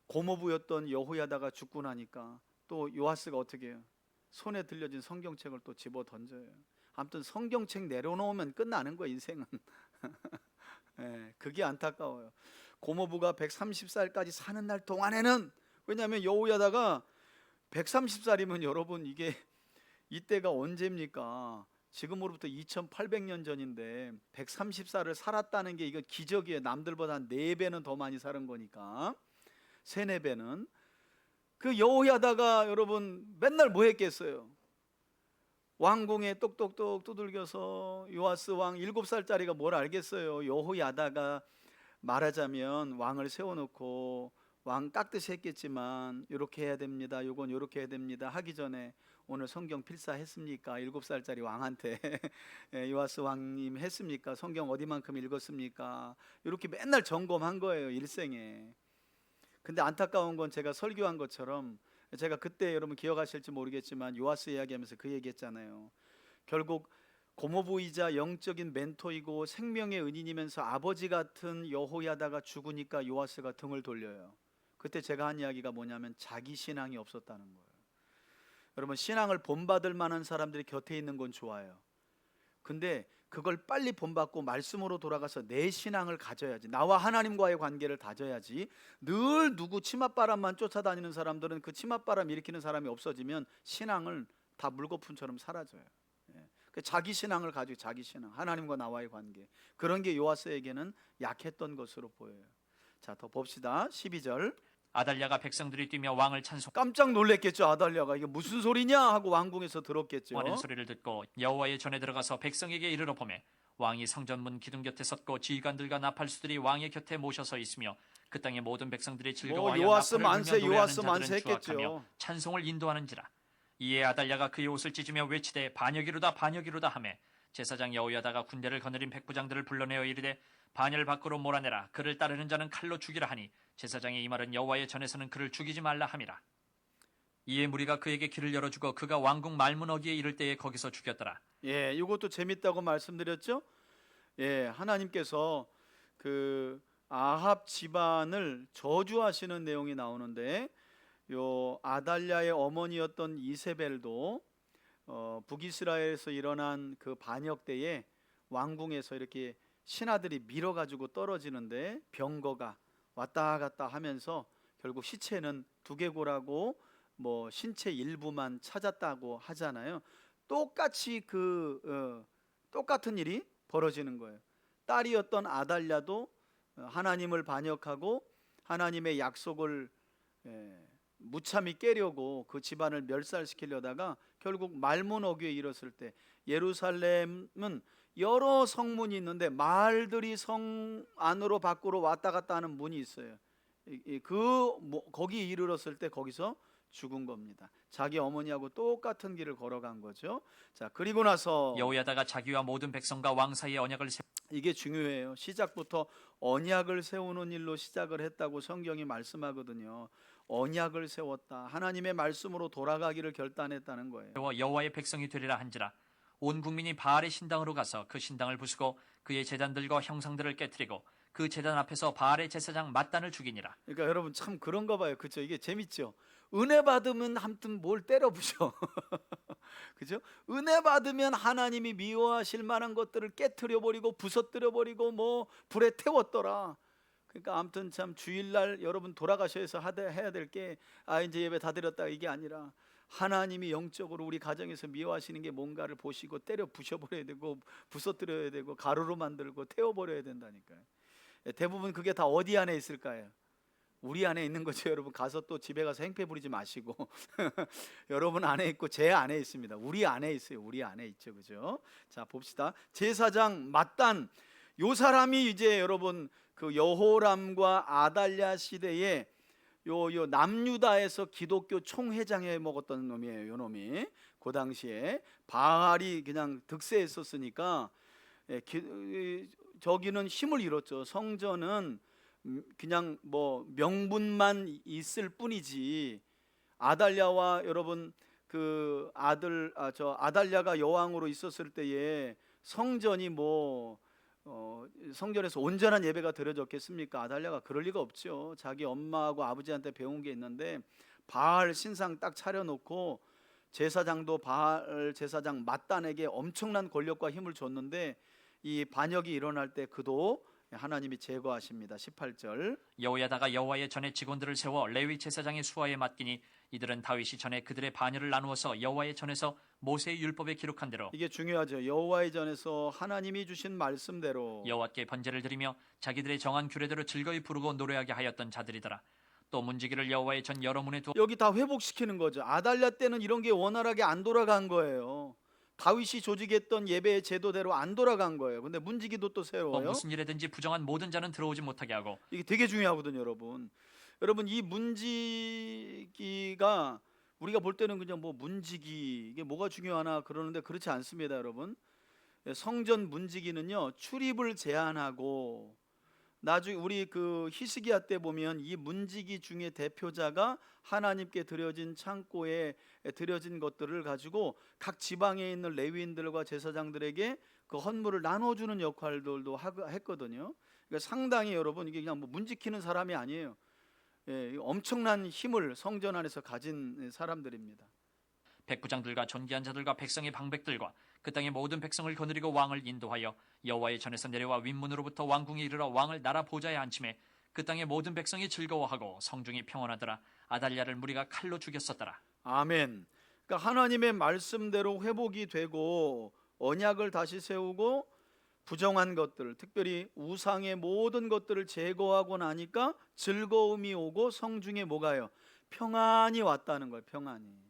고모부였던 여호야다가 죽고 나니까 또 요아스가 어떻게 해요? 손에 들려진 성경책을 또 집어 던져요. 아무튼 성경책 내려놓으면 끝나는 거예요 인생은. 그게 안타까워요. 고모부가 130살까지 사는 날 동안에는, 왜냐하면 여호야다가 130살이면 여러분 이게 이때가 언제입니까? 지금으로부터 2800년 전인데 130살을 살았다는 게 이거 기적이에요. 남들보다 한 4배는 더 많이 사는 거니까. 3, 4배는. 그 여호야다가 여러분 맨날 뭐 했겠어요? 왕궁에 똑똑똑 두들겨서 요아스 왕 7살짜리가 뭘 알겠어요. 여호야다가 말하자면 왕을 세워놓고 왕 깍듯이 했겠지만 이렇게 해야 됩니다, 요건 이렇게 해야 됩니다 하기 전에 오늘 성경 필사했습니까? 7살짜리 왕한테 요아스 왕님 했습니까? 성경 어디만큼 읽었습니까? 이렇게 맨날 점검한 거예요 일생에. 근데 안타까운 건 제가 설교한 것처럼, 제가 그때 여러분 기억하실지 모르겠지만 요아스 이야기하면서 그 얘기했잖아요. 결국 고모부이자 영적인 멘토이고 생명의 은인이면서 아버지 같은 여호야다가 죽으니까 요아스가 등을 돌려요. 그때 제가 한 이야기가 뭐냐면 자기 신앙이 없었다는 거예요. 여러분 신앙을 본받을 만한 사람들이 곁에 있는 건 좋아요. 근데 그걸 빨리 본받고 말씀으로 돌아가서 내 신앙을 가져야지, 나와 하나님과의 관계를 다져야지. 늘 누구 치맛바람만 쫓아다니는 사람들은 그 치맛바람 일으키는 사람이 없어지면 신앙을 다 물거품처럼 사라져요. 자기 신앙을 가지고 자기 신앙, 하나님과 나와의 관계, 그런 게 요아스에게는 약했던 것으로 보여요. 자, 더 봅시다. 12절. 아달랴가 백성들이 뛰며 왕을 깜짝 놀랐겠죠. 아달랴가 이게 무슨 소리냐 하고 왕궁에서 들었겠죠. 찬송하는 소리를 듣고 여호와의 전에 들어가서 백성에게 이르러 보매 왕이 성전문 기둥 곁에 섰고 지휘관들과 나팔수들이 왕의 곁에 모셔서 있으며 그 땅의 모든 백성들이 즐거워하여 요아스 나팔을 만세, 불며 노래하는 요아스 자들은 만세 했겠죠. 주악하며 찬송을 인도하는지라. 이에 아달랴가 그의 옷을 찢으며 외치되 반역이로다 반역이로다 하매 제사장 여호야다가 군대를 거느린 백부장들을 불러내어 이르되 반열 밖으로 몰아내라, 그를 따르는 자는 칼로 죽이라 하니 제사장의 이 말은 여호와의 전에서는 그를 죽이지 말라 함이라. 이에 무리가 그에게 길을 열어주고 그가 왕궁 말문어기에 이를 때에 거기서 죽였더라. 이것도 재밌다고 말씀드렸죠. 하나님께서 그 아합 집안을 저주하시는 내용이 나오는데 요 아달랴의 어머니였던 이세벨도 북이스라엘에서 일어난 그 반역 때에 왕궁에서 이렇게 신하들이 밀어가지고 떨어지는데 병거가 왔다 갔다 하면서 결국 시체는 두개골하고 뭐 신체 일부만 찾았다고 하잖아요. 똑같이 똑같은 일이 벌어지는 거예요. 딸이었던 아달랴도 하나님을 반역하고 하나님의 약속을 무참히 깨려고 그 집안을 멸살시키려다가 결국 말문어귀에 이르렀을 때, 예루살렘은 여러 성문이 있는데 마을들이 성 안으로 밖으로 왔다 갔다 하는 문이 있어요. 거기 이르렀을 때 거기서 죽은 겁니다. 자기 어머니하고 똑같은 길을 걸어간 거죠. 자, 그리고 나서 여호야다가 자기와 모든 백성과 왕 사이의 언약을 이게 중요해요. 시작부터 언약을 세우는 일로 시작을 했다고 성경이 말씀하거든요. 언약을 세웠다. 하나님의 말씀으로 돌아가기를 결단했다는 거예요. 세워 여호와의 백성이 되리라 한지라. 온 국민이 바알의 신당으로 가서 그 신당을 부수고 그의 제단들과 형상들을 깨뜨리고 그 제단 앞에서 바알의 제사장 맏단을 죽이니라. 그러니까 여러분 참 그런가 봐요. 그렇죠? 이게 재밌죠? 은혜 받으면 아무튼 뭘 때려 부셔. 그죠? 은혜 받으면 하나님이 미워하실 만한 것들을 깨트려 버리고 부서뜨려 버리고 뭐 불에 태웠더라. 그러니까 아무튼 참 주일날 여러분 돌아가셔서 해야 될 게 이제 예배 다 드렸다 이게 아니라 하나님이 영적으로 우리 가정에서 미워하시는 게 뭔가를 보시고 때려 부셔버려야 되고 부서뜨려야 되고 가루로 만들고 태워버려야 된다니까요. 대부분 그게 다 어디 안에 있을까요? 우리 안에 있는 거죠. 여러분 가서 또 집에 가서 행패 부리지 마시고 여러분 안에 있고 제 안에 있습니다. 우리 안에 있어요. 우리 안에 있죠. 그죠? 자, 봅시다. 제사장 맏단, 요 사람이 이제 여러분 그 여호람과 아달랴 시대에 요 남유다에서 기독교 총회장에 먹었던 놈이에요. 요 놈이 그 당시에 바알이 그냥 득세했었으니까 저기는 힘을 잃었죠. 성전은 그냥 뭐 명분만 있을 뿐이지. 아달랴와 여러분 그 아달랴가 여왕으로 있었을 때에 성전이 성전에서 온전한 예배가 드려졌겠습니까? 아달랴가 그럴 리가 없죠. 자기 엄마하고 아버지한테 배운 게 있는데 바알 신상 딱 차려놓고 제사장도 바알 제사장 맏단에게 엄청난 권력과 힘을 줬는데 이 반역이 일어날 때 그도 하나님이 제거하십니다. 18절. 여호야다가 여호와의 전에 직원들을 세워 레위 제사장의 수하에 맡기니 이들은 다윗이 전에 그들의 반열을 나누어서 여호와의 전에서 모세의 율법에 기록한 대로 이게 중요하죠. 여호와의 전에서 하나님이 주신 말씀대로 여호와께 번제를 드리며 자기들의 정한 규례대로 즐거이 부르고 노래하게 하였던 자들이더라. 또 문지기를 여호와의 전 여러 문에 두어 여기 다 회복시키는 거죠. 아달랴 때는 이런 게 원활하게 안 돌아간 거예요. 다윗이 조직했던 예배의 제도대로 안 돌아간 거예요. 근데 문지기도 또 세워요. 무슨 일에든지 부정한 모든 자는 들어오지 못하게 하고 이게 되게 중요하거든요, 여러분. 여러분 이 문지기가 우리가 볼 때는 그냥 뭐 문지기 이게 뭐가 중요하나 그러는데 그렇지 않습니다, 여러분. 성전 문지기는요 출입을 제한하고 나중에 우리 그 히스기야 때 보면 이 문지기 중에 대표자가 하나님께 드려진 창고에 드려진 것들을 가지고 각 지방에 있는 레위인들과 제사장들에게 그 헌물을 나눠주는 역할들도 했거든요. 그러니까 상당히 여러분 이게 그냥 뭐 문지키는 사람이 아니에요. 엄청난 힘을 성전 안에서 가진 사람들입니다. 백부장들과 존귀한 자들과 백성의 방백들과 그 땅의 모든 백성을 거느리고 왕을 인도하여 여호와의 전에서 내려와 윗문으로부터 왕궁에 이르러 왕을 나라 보좌에 앉히매 그 땅의 모든 백성이 즐거워하고 성중이 평안하더라. 아달랴를 무리가 칼로 죽였었더라. 아멘. 그러니까 하나님의 말씀대로 회복이 되고 언약을 다시 세우고 부정한 것들, 특별히 우상의 모든 것들을 제거하고 나니까 즐거움이 오고 성중에 뭐가요? 평안이 왔다는 거예요. 평안이.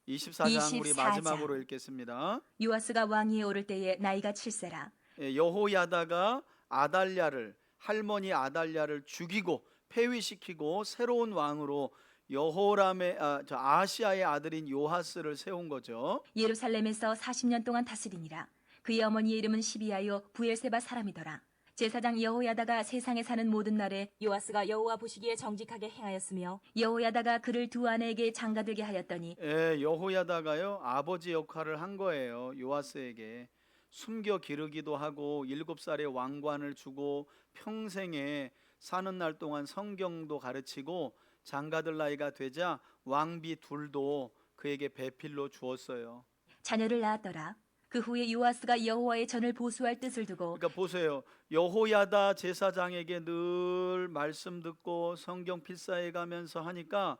24장 우리 24장. 마지막으로 읽겠습니다. 요아스가 왕위에 오를 때에 나이가 7세라. 여호야다가 아달랴를 할머니 아달랴를 죽이고 폐위시키고 새로운 왕으로 여호람의 아시아의 아들인 요하스를 세운 거죠. 예루살렘에서 40년 동안 다스리니라. 그의 어머니의 이름은 시비아요 부엘세바 사람이더라. 제사장 여호야다가 세상에 사는 모든 날에 요아스가 여호와 보시기에 정직하게 행하였으며 여호야다가 그를 두 아내에게 장가들게 하였더니 여호야다가요 아버지 역할을 한 거예요. 요아스에게 숨겨 기르기도 하고 7살의 왕관을 주고 평생에 사는 날 동안 성경도 가르치고 장가들 나이가 되자 왕비 둘도 그에게 배필로 주었어요. 자녀를 낳았더라. 그 후에 요아스가 여호와의 전을 보수할 뜻을 두고 그러니까 보세요. 여호야다 제사장에게 늘 말씀 듣고 성경 필사해 가면서 하니까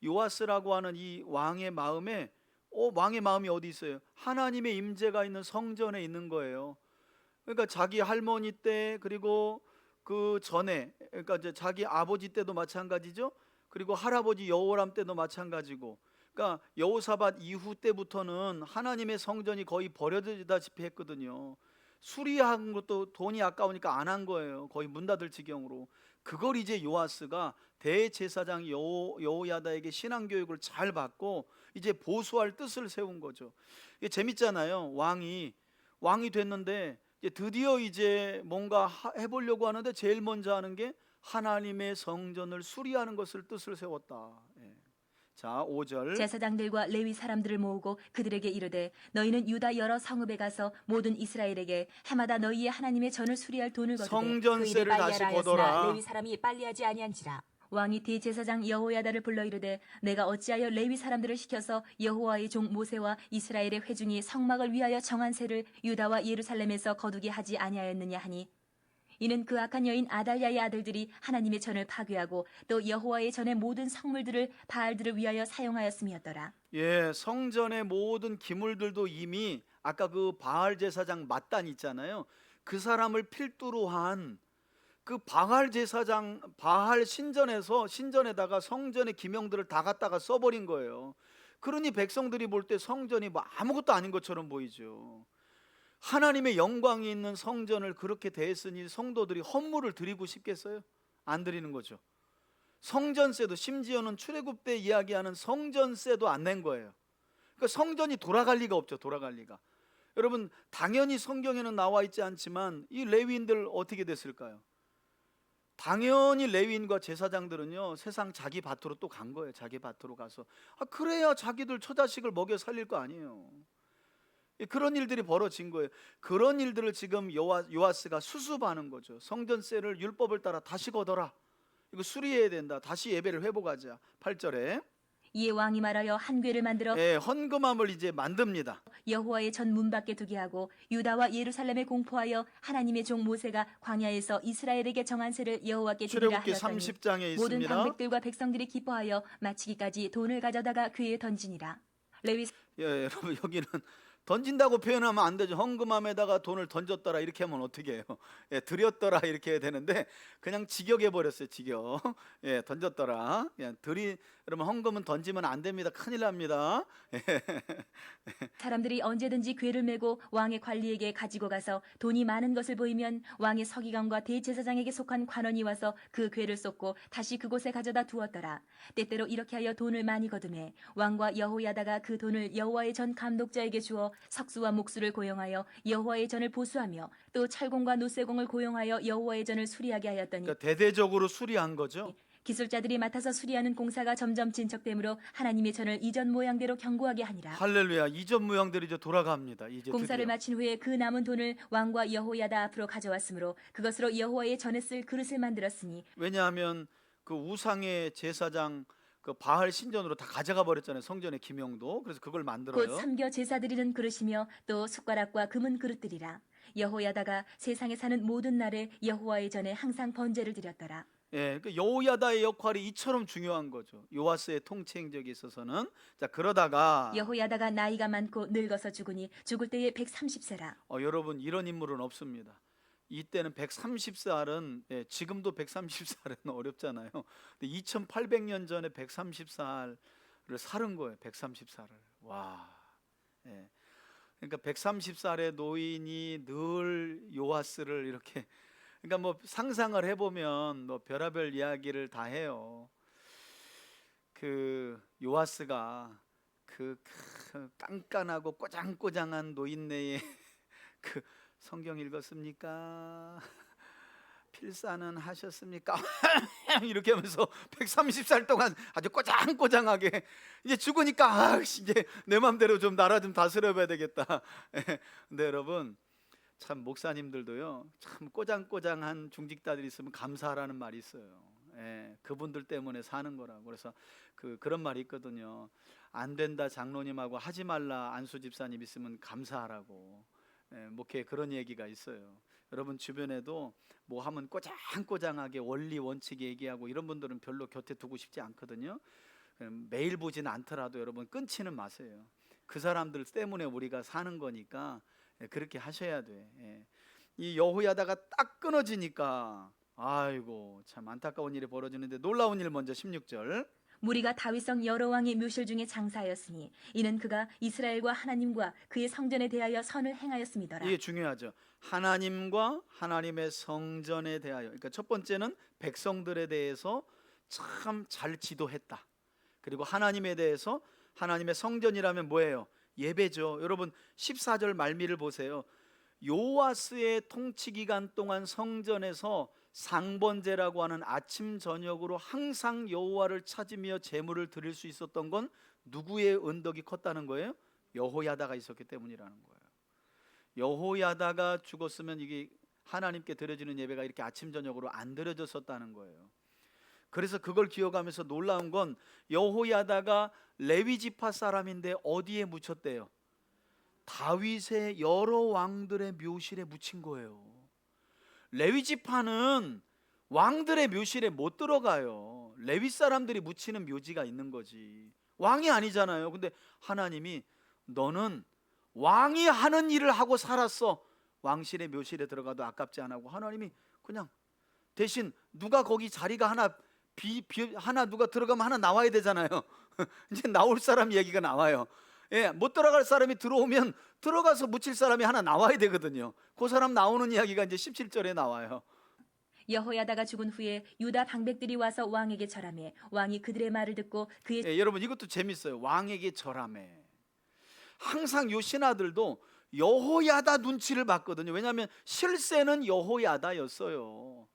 요아스라고 하는 이 왕의 마음에 왕의 마음이 어디 있어요? 하나님의 임재가 있는 성전에 있는 거예요. 그러니까 자기 할머니 때 그리고 그 전에 그러니까 이제 자기 아버지 때도 마찬가지죠. 그리고 할아버지 여호람 때도 마찬가지고 그러니까 여호사밧 이후 때부터는 하나님의 성전이 거의 버려지다시피 했거든요. 수리한 것도 돈이 아까우니까 안 한 거예요. 거의 문 닫을 지경으로. 그걸 이제 요아스가 대제사장 여호야다에게 신앙 교육을 잘 받고 이제 보수할 뜻을 세운 거죠. 이게 재밌잖아요. 왕이 됐는데 이제 드디어 이제 뭔가 해보려고 하는데 제일 먼저 하는 게 하나님의 성전을 수리하는 것을 뜻을 세웠다. 예. 자, 5절. 제사장들과 레위 사람들을 모으고 그들에게 이르되 너희는 유다 여러 성읍에 가서 모든 이스라엘에게 해마다 너희의 하나님의 전을 수리할 돈을 거두되 그 일을 성전세를 다시 빨리하라 거둬라. 하였으나 레위 사람이 빨리하지 아니한지라. 왕이 대제사장 여호야다를 불러 이르되 내가 어찌하여 레위 사람들을 시켜서 여호와의 종 모세와 이스라엘의 회중이 성막을 위하여 정한 세를 유다와 예루살렘에서 거두게 하지 아니하였느냐 하니 이는 그 악한 여인 아달랴의 아들들이 하나님의 전을 파괴하고 또 여호와의 전의 모든 성물들을 바알들을 위하여 사용하였음이었더라. 예, 성전의 모든 기물들도 이미 아까 그 바알 제사장 mat단 있잖아요. 그 사람을 필두로 한 그 바알 제사장 바알 신전에다가 성전의 기명들을 다 갖다가 써버린 거예요. 그러니 백성들이 볼 때 성전이 뭐 아무것도 아닌 것처럼 보이죠. 하나님의 영광이 있는 성전을 그렇게 대했으니 성도들이 헌물을 드리고 싶겠어요? 안 드리는 거죠. 성전세도 심지어는 출애굽 때 이야기하는 성전세도 안 낸 거예요. 그러니까 성전이 돌아갈 리가 없죠. 돌아갈 리가. 여러분 당연히 성경에는 나와 있지 않지만 이 레위인들 어떻게 됐을까요? 당연히 레위인과 제사장들은요 세상 자기 밭으로 또 간 거예요. 자기 밭으로 가서 그래야 자기들 처자식을 먹여 살릴 거 아니에요. 그런 일들이 벌어진 거예요. 그런 일들을 지금 요아스가 수습하는 거죠. 성전세를 율법을 따라 다시 걷어라. 이거 수리해야 된다. 다시 예배를 회복하자. 8절에 이에 왕이 말하여 한 궤를 만들어 헌금함을 이제 만듭니다. 여호와의 전 문 밖에 두게 하고 유다와 예루살렘에 공포하여 하나님의 종 모세가 광야에서 이스라엘에게 정한 세를 여호와께 드리라 출애굽기 하였더니 30장에 모든 있습니다. 방백들과 백성들이 기뻐하여 마치기까지 돈을 가져다가 궤에 던지니라. 레위 여러분 여기는 던진다고 표현하면 안 되죠. 헌금함에다가 돈을 던졌더라 이렇게 하면 어떻게 해요? 드렸더라 이렇게 해야 되는데 그냥 직역해 버렸어요. 직역. 던졌더라. 여러분 헌금은 던지면 안 됩니다. 큰일 납니다. 사람들이 언제든지 궤를 메고 왕의 관리에게 가지고 가서 돈이 많은 것을 보이면 왕의 서기관과 대제사장에게 속한 관원이 와서 그 궤를 쏟고 다시 그곳에 가져다 두었더라. 때때로 이렇게 하여 돈을 많이 거두매 왕과 여호야다가 그 돈을 여호와의 전 감독자에게 주어 석수와 목수를 고용하여 여호와의 전을 보수하며 또 철공과 노쇠공을 고용하여 여호와의 전을 수리하게 하였더니 그러니까 대대적으로 수리한 거죠. 기술자들이 맡아서 수리하는 공사가 점점 진척되므로 하나님의 전을 이전 모양대로 견고하게 하니라. 할렐루야. 이전 모양대로 이제 돌아갑니다. 이제 공사를 드디어. 마친 후에 그 남은 돈을 왕과 여호야다 앞으로 가져왔으므로 그것으로 여호와의 전에 쓸 그릇을 만들었으니 왜냐하면 그 우상의 제사장 그 바알 신전으로 다 가져가 버렸잖아요. 성전의 기명도. 그래서 그걸 곧 만들어요. 섬겨 제사 드리는 그릇이며 또 숟가락과 금은 그릇들이라. 여호야다가 세상에 사는 모든 날에 여호와의 전에 항상 번제를 드렸더라. 그러니까 여호야다의 역할이 이처럼 중요한 거죠. 요아스의 통치 행적에 있어서는. 자, 그러다가 여호야다가 나이가 많고 늙어서 죽으니 죽을 때에 130세라. 여러분 이런 인물은 없습니다. 이때는 130살은 지금도 130살은 어렵잖아요. 근데 2800년 전에 130살을 살은 거예요. 130살을. 와. 그러니까 130살의 노인이 늘 요아스를 이렇게 그러니까 뭐 상상을 해보면 뭐 별의별 이야기를 다 해요. 그 요아스가 그 깐깐하고 꼬장꼬장한 노인네에 그 성경 읽었습니까? 필사는 하셨습니까? 이렇게 하면서 130살 동안 아주 꼬장꼬장하게 이제 죽으니까 이제 내 맘대로 좀 나라 좀 다스려봐야 되겠다. 근데 여러분 참 목사님들도요, 참 꼬장꼬장한 중직자들이 있으면 감사하라는 말이 있어요. 예, 그분들 때문에 사는 거라고. 그래서 그런 말이 있거든요. 안 된다 장로님하고 하지 말라 안수 집사님 있으면 감사하라고. 예, 목회에 그런 얘기가 있어요. 여러분 주변에도 뭐 하면 꼬장꼬장하게 원리 원칙 얘기하고 이런 분들은 별로 곁에 두고 싶지 않거든요. 매일 보지는 않더라도 여러분 끊지는 마세요. 그 사람들 때문에 우리가 사는 거니까 그렇게 하셔야 돼. 예. 이 여호야다가 딱 끊어지니까 아이고 참 안타까운 일이 벌어지는데 놀라운 일 먼저 16절. 무리가 다윗성 여러 왕의 묘실 중에 장사하였으니 이는 그가 이스라엘과 하나님과 그의 성전에 대하여 선을 행하였음이더라. 이게 중요하죠. 하나님과 하나님의 성전에 대하여. 그러니까 첫 번째는 백성들에 대해서 참 잘 지도했다. 그리고 하나님에 대해서 하나님의 성전이라면 뭐예요? 예배죠. 여러분 14절 말미를 보세요. 요아스의 통치 기간 동안 성전에서 상번제라고 하는 아침 저녁으로 항상 여호와를 찾으며 제물을 드릴 수 있었던 건 누구의 은덕이 컸다는 거예요? 여호야다가 있었기 때문이라는 거예요. 여호야다가 죽었으면 이게 하나님께 드려지는 예배가 이렇게 아침 저녁으로 안 드려졌었다는 거예요. 그래서 그걸 기억하면서 놀라운 건 여호야다가 레위 지파 사람인데 어디에 묻혔대요? 다윗의 여러 왕들의 묘실에 묻힌 거예요. 레위 지파는 왕들의 묘실에 못 들어가요. 레위 사람들이 묻히는 묘지가 있는 거지. 왕이 아니잖아요. 근데 하나님이 너는 왕이 하는 일을 하고 살았어. 왕실의 묘실에 들어가도 아깝지 않고 하나님이 그냥 대신 누가 거기 자리가 하나 누가 들어가면 하나 나와야 되잖아요. 이제 나올 사람 얘기가 나와요. 예, 못 들어갈 사람이 들어오면 들어가서 묻힐 사람이 하나 나와야 되거든요. 그 사람 나오는 이야기가 이제 17절에 나와요. 여호야다가 죽은 후에 유다 방백들이 와서 왕에게 절하매 왕이 그들의 말을 듣고 그의 예, 여러분 이것도 재밌어요. 왕에게 절하매. 항상 요 신하들도 여호야다 눈치를 봤거든요. 왜냐하면 실세는 여호야다였어요.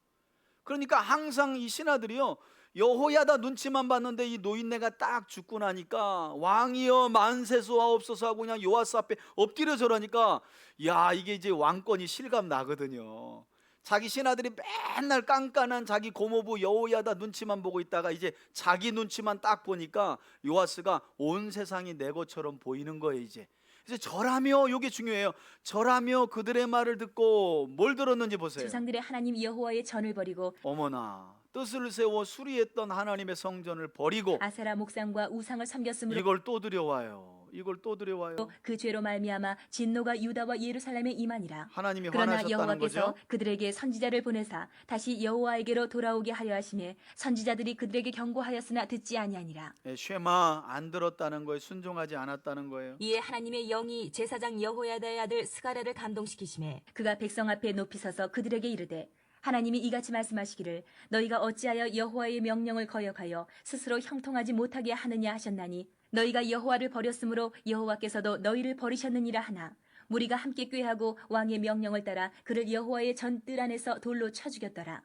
그러니까 항상 이 신하들이요 여호야다 눈치만 봤는데 이 노인네가 딱 죽고 나니까 왕이여 만세소하옵소서 하고 그냥 요아스 앞에 엎드려 절하니까 야 이게 이제 왕권이 실감 나거든요. 자기 신하들이 맨날 깐깐한 자기 고모부 여호야다 눈치만 보고 있다가 이제 자기 눈치만 딱 보니까 요아스가 온 세상이 내 것처럼 보이는 거예요. 이제 그래서 절하며, 이게 중요해요. 절하며 그들의 말을 듣고 뭘 들었는지 보세요. 조상들의 하나님 여호와의 전을 버리고 어머나 뜻을 세워 수리했던 하나님의 성전을 버리고 아세라 목상과 우상을 섬겼으므로 이걸 또 들여와요. 이걸 또 들여와요. 그 죄로 말미암아 진노가 유다와 예루살렘에 임하니라. 하나님이 그러나 화나셨다는 여호와께서 거죠. 그들에게 선지자를 보내사 다시 여호와에게로 돌아오게 하려 하시매 선지자들이 그들에게 경고하였으나 듣지 아니하니라. 예, 쉐마 안 들었다는 거예요. 순종하지 않았다는 거예요. 이에 하나님의 영이 제사장 여호야다의 아들 스가랴를 감동시키심에 그가 백성 앞에 높이 서서 그들에게 이르되 하나님이 이같이 말씀하시기를 너희가 어찌하여 여호와의 명령을 거역하여 스스로 형통하지 못하게 하느냐 하셨나니 너희가 여호와를 버렸으므로 여호와께서도 너희를 버리셨느니라 하나 무리가 함께 꾀하고 왕의 명령을 따라 그를 여호와의 전뜰 안에서 돌로 쳐 죽였더라.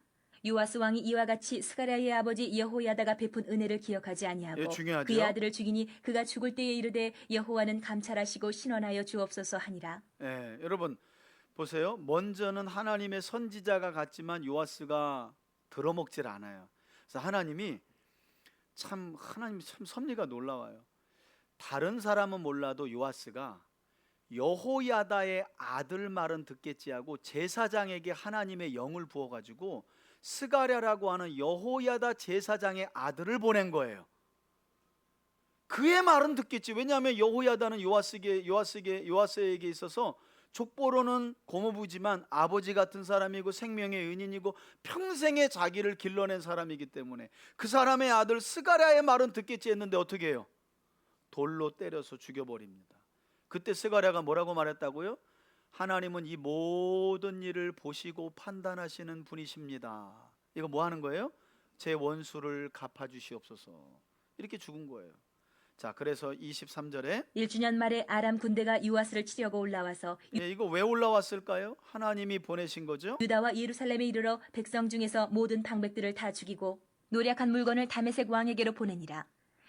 요아스 왕이 이와 같이 스가랴의 아버지 여호야다가 베푼 은혜를 기억하지 아니하고 예, 중요하죠. 그의 아들을 죽이니 그가 죽을 때에 이르되 여호와는 감찰하시고 신원하여 주옵소서 하니라. 예, 여러분 보세요. 먼저는 하나님의 선지자가 갔지만 요아스가 들어먹질 않아요. 그래서 하나님 참 섭리가 놀라워요. 다른 사람은 몰라도 요아스가 여호야다의 아들 말은 듣겠지 하고 제사장에게 하나님의 영을 부어가지고 스가랴라고 하는 여호야다 제사장의 아들을 보낸 거예요. 그의 말은 듣겠지. 왜냐하면 여호야다는 요아스에게 있어서 족보로는 고모부지만 아버지 같은 사람이고 생명의 은인이고 평생에 자기를 길러낸 사람이기 때문에 그 사람의 아들 스가랴의 말은 듣겠지 했는데 어떻게 해요? 돌로 때려서 죽여버립니다. 그때 스가랴가 뭐라고 말했다고요? 하나님은 이 모든 일을 보시고 판단하시는 분이십니다. 이거 뭐 하는 거예요? 제 원수를 갚아주시옵소서. 이렇게 죽은 거예요. 자, 그래서 23절에 1주년 말에 아람 군대가 요아스를 치려고 올라와서 이거 왜 올라왔을까요? 하나님이 보내신 거죠. 유다와 예루살렘에 이르러 백성 중에서 모든 방백들을 다 죽이고 노략한 물건을 다메섹 왕에게로 보내니라.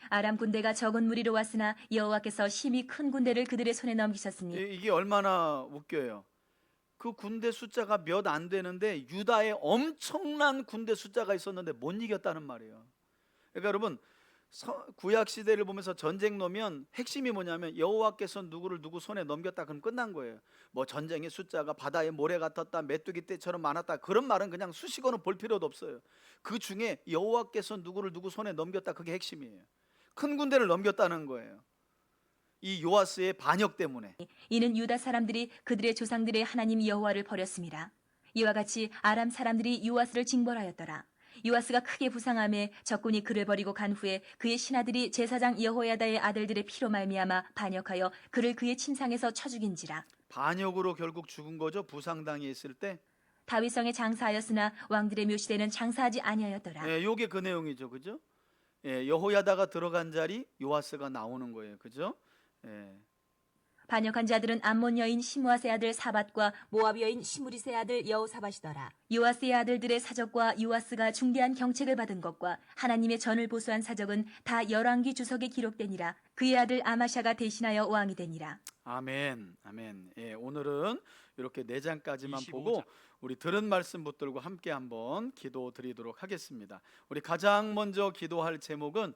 아람 군대가 적은 무리로 왔으나 여호와께서 심히 큰 군대를 그들의 손에 넘기셨으니 이게 얼마나 웃겨요. 그 군대 숫자가 몇 안 되는데 유다에 엄청난 군대 숫자가 있었는데 못 이겼다는 말이에요. 그러니까 여러분, 구약 시대를 보면서 전쟁 놓으면 핵심이 뭐냐면 여호와께서 누구를 누구 손에 넘겼다 그럼 끝난 거예요. 뭐 전쟁의 숫자가 바다의 모래 같았다, 메뚜기 떼처럼 많았다, 그런 말은 그냥 수식어는 볼 필요도 없어요. 그 중에 여호와께서 누구를 누구 손에 넘겼다, 그게 핵심이에요. 큰 군대를 넘겼다는 거예요. 이 요아스의 반역 때문에. 이는 유다 사람들이 그들의 조상들의 하나님 여호와를 버렸습니다. 이와 같이 아람 사람들이 요아스를 징벌하였더라. 요아스가 크게 부상함에 적군이 그를 버리고 간 후에 그의 신하들이 제사장 여호야다의 아들들의 피로 말미암아 반역하여 그를 그의 침상에서 쳐 죽인지라. 반역으로 결국 죽은 거죠. 부상당해 있을 때. 다윗성에 장사하였으나 왕들의 묘시대는 장사하지 아니하였더라. 예, 요게 그 내용이죠. 그죠? 예, 여호야다가 들어간 자리 요아스가 나오는 거예요. 그죠? 예. 반역한 자들은 암몬 여인 시므아세 아들 사밧과 모압 여인 시므리세 아들 여호사밧이더라. 요아스의 아들들의 사적과 요아스가 중대한 경책을 받은 것과 하나님의 전을 보수한 사적은 다 열왕기 주석에 기록되니라. 그의 아들 아마샤가 대신하여 왕이 되니라. 아멘, 아멘. 예, 오늘은 이렇게 4장까지만 25장. 보고 우리 들은 말씀 붙들고 함께 한번 기도 드리도록 하겠습니다. 우리 가장 먼저 기도할 제목은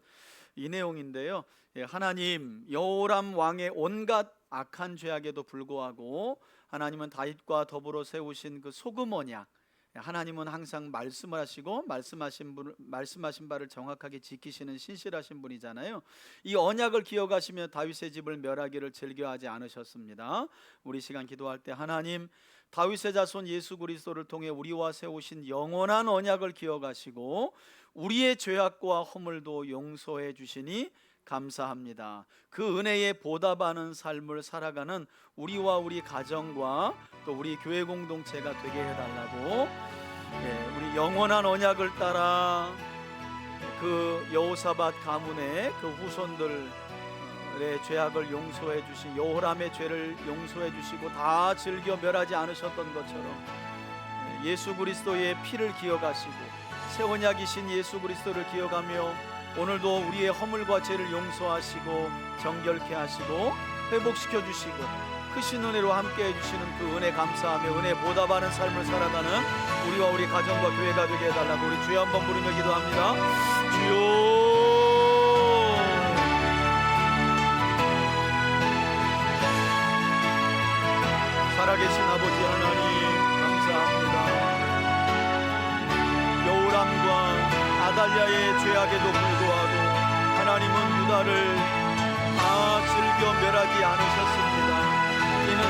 이 내용인데요. 예, 하나님, 여호람 왕의 온갖 악한 죄악에도 불구하고 하나님은 다윗과 더불어 세우신 그 소금 언약, 하나님은 항상 말씀을 하시고 말씀하신 바를 정확하게 지키시는 신실하신 분이잖아요. 이 언약을 기억하시며 다윗의 집을 멸하기를 즐겨하지 않으셨습니다. 우리 시간 기도할 때 하나님, 다윗의 자손 예수 그리스도를 통해 우리와 세우신 영원한 언약을 기억하시고 우리의 죄악과 허물도 용서해 주시니 감사합니다. 그 은혜에 보답하는 삶을 살아가는 우리와 우리 가정과 또 우리 교회 공동체가 되게 해달라고, 우리 영원한 언약을 따라 그 여호사밧 가문의 그 후손들의 죄악을 용서해 주신, 여호람의 죄를 용서해 주시고 다 즐겨 멸하지 않으셨던 것처럼 예수 그리스도의 피를 기억하시고 새 언약이신 예수 그리스도를 기억하며 오늘도 우리의 허물과 죄를 용서하시고 정결케 하시고 회복시켜 주시고 크신 은혜로 함께 해주시는 그 은혜 감사하며 은혜 보답하는 삶을 살아가는 우리와 우리 가정과 교회가 되게 해달라고 우리 주여 한번 부르며 기도합니다. 주여, 살아계신 아버지 하나님 감사합니다. 여호람과 아달랴의 죄악에도 불구하고 하나님은 유다를 다 즐겨 멸하지 않으셨습니다. 이는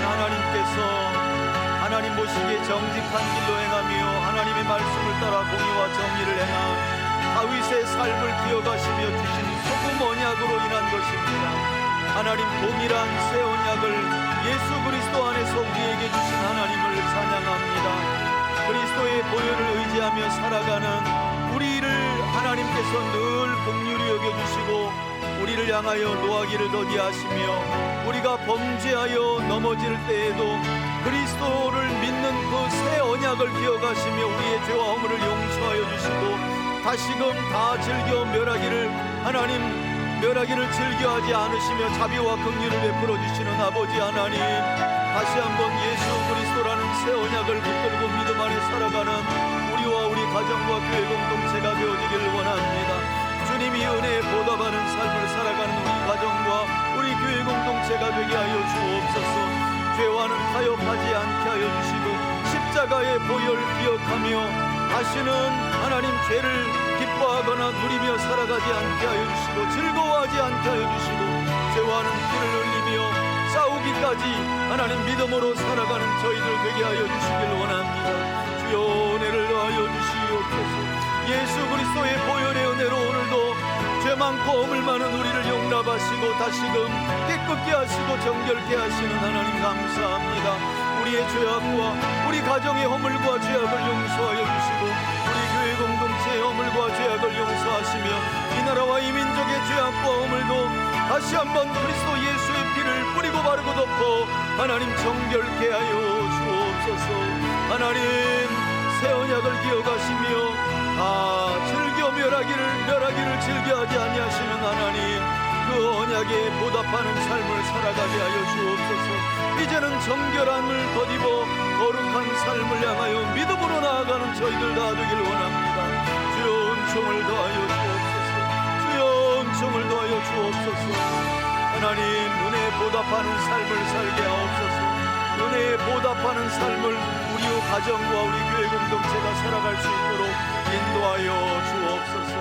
하나님 보시기에 정직한 길로 행하며 하나님의 말씀을 따라 공의와 정의를 행한 다윗의 삶을 기억하시며 주신 소금 언약으로 인한 것입니다. 하나님 동일한 새 언약을 예수 그리스도 안에서 우리에게 주신 하나님을 찬양합니다. 그리스도의 보혈을 의지하며 살아가는 우리를 하나님께서 늘 긍휼히 여겨주시고 우리를 향하여 노하기를 더디하시며 우리가 범죄하여 넘어질 때에도 그리스도를 믿는 그 새 언약을 기억하시며 우리의 죄와 허물을 용서하여 주시고 다시금 다 즐겨 멸하기를 멸하기를 즐겨하지 않으시며 자비와 긍휼을 베풀어 주시는 아버지 하나님, 다시 한번 예수 그리스도라는 새 언약을 붙들고 믿음 안에 살아가는 우리와 우리 가정과 교회 공동체가 되어지길 원합니다. 주님이 은혜에 보답하는 삶을 살아가는 우리 가정과 우리 교회 공동체가 되게 하여 주옵소서. 죄와는 타협하지 않게 하여 주시고 십자가의 보혈을 기억하며 다시는 하나님 죄를 기뻐하거나 누리며 살아가지 않게 하여 주시고 즐거워하지 않게 하여 주시고 죄와는 피를 흘리며 싸우기까지 하나님 믿음으로 살아가는 저희들 되게 하여 주시길 원합니다. 주여 은혜를 더하여 주시옵소서. 예수 그리스도의 보혈의 은혜로 오늘도 죄 많고 허물 많은 우리를 용납하시고 다시금 깨끗게 하시고 정결케 하시는 하나님 감사합니다. 우리의 죄악과 우리 가정의 허물과 죄악을 용서하여 주시고 우리 교회 공동체의 허물과 죄악을 용서하시며 이 나라와 이 민족의 죄악과 허물도 다시 한번 그리스도 예수의 피를 뿌리고 바르고 덮어 하나님 정결케 하여 주옵소서. 하나님 새 언약을 기억하시며 즐겨 멸하기를 즐겨하지 아니하시는 하나님, 그 언약에 보답하는 삶을 살아가게 하여 주옵소서. 이제는 정결함을 덧입어 거룩한 삶을 향하여 믿음으로 나아가는 저희들 다 되길 원합니다. 주여 은총을 더하여 주옵소서. 주여 은총을 더하여 주옵소서. 하나님 은혜에 보답하는 삶을 살게 하옵소서. 은혜에 보답하는 삶을 우리 가정과 우리 교회 공동체가 살아갈 수 있도록 인도하여 주옵소서.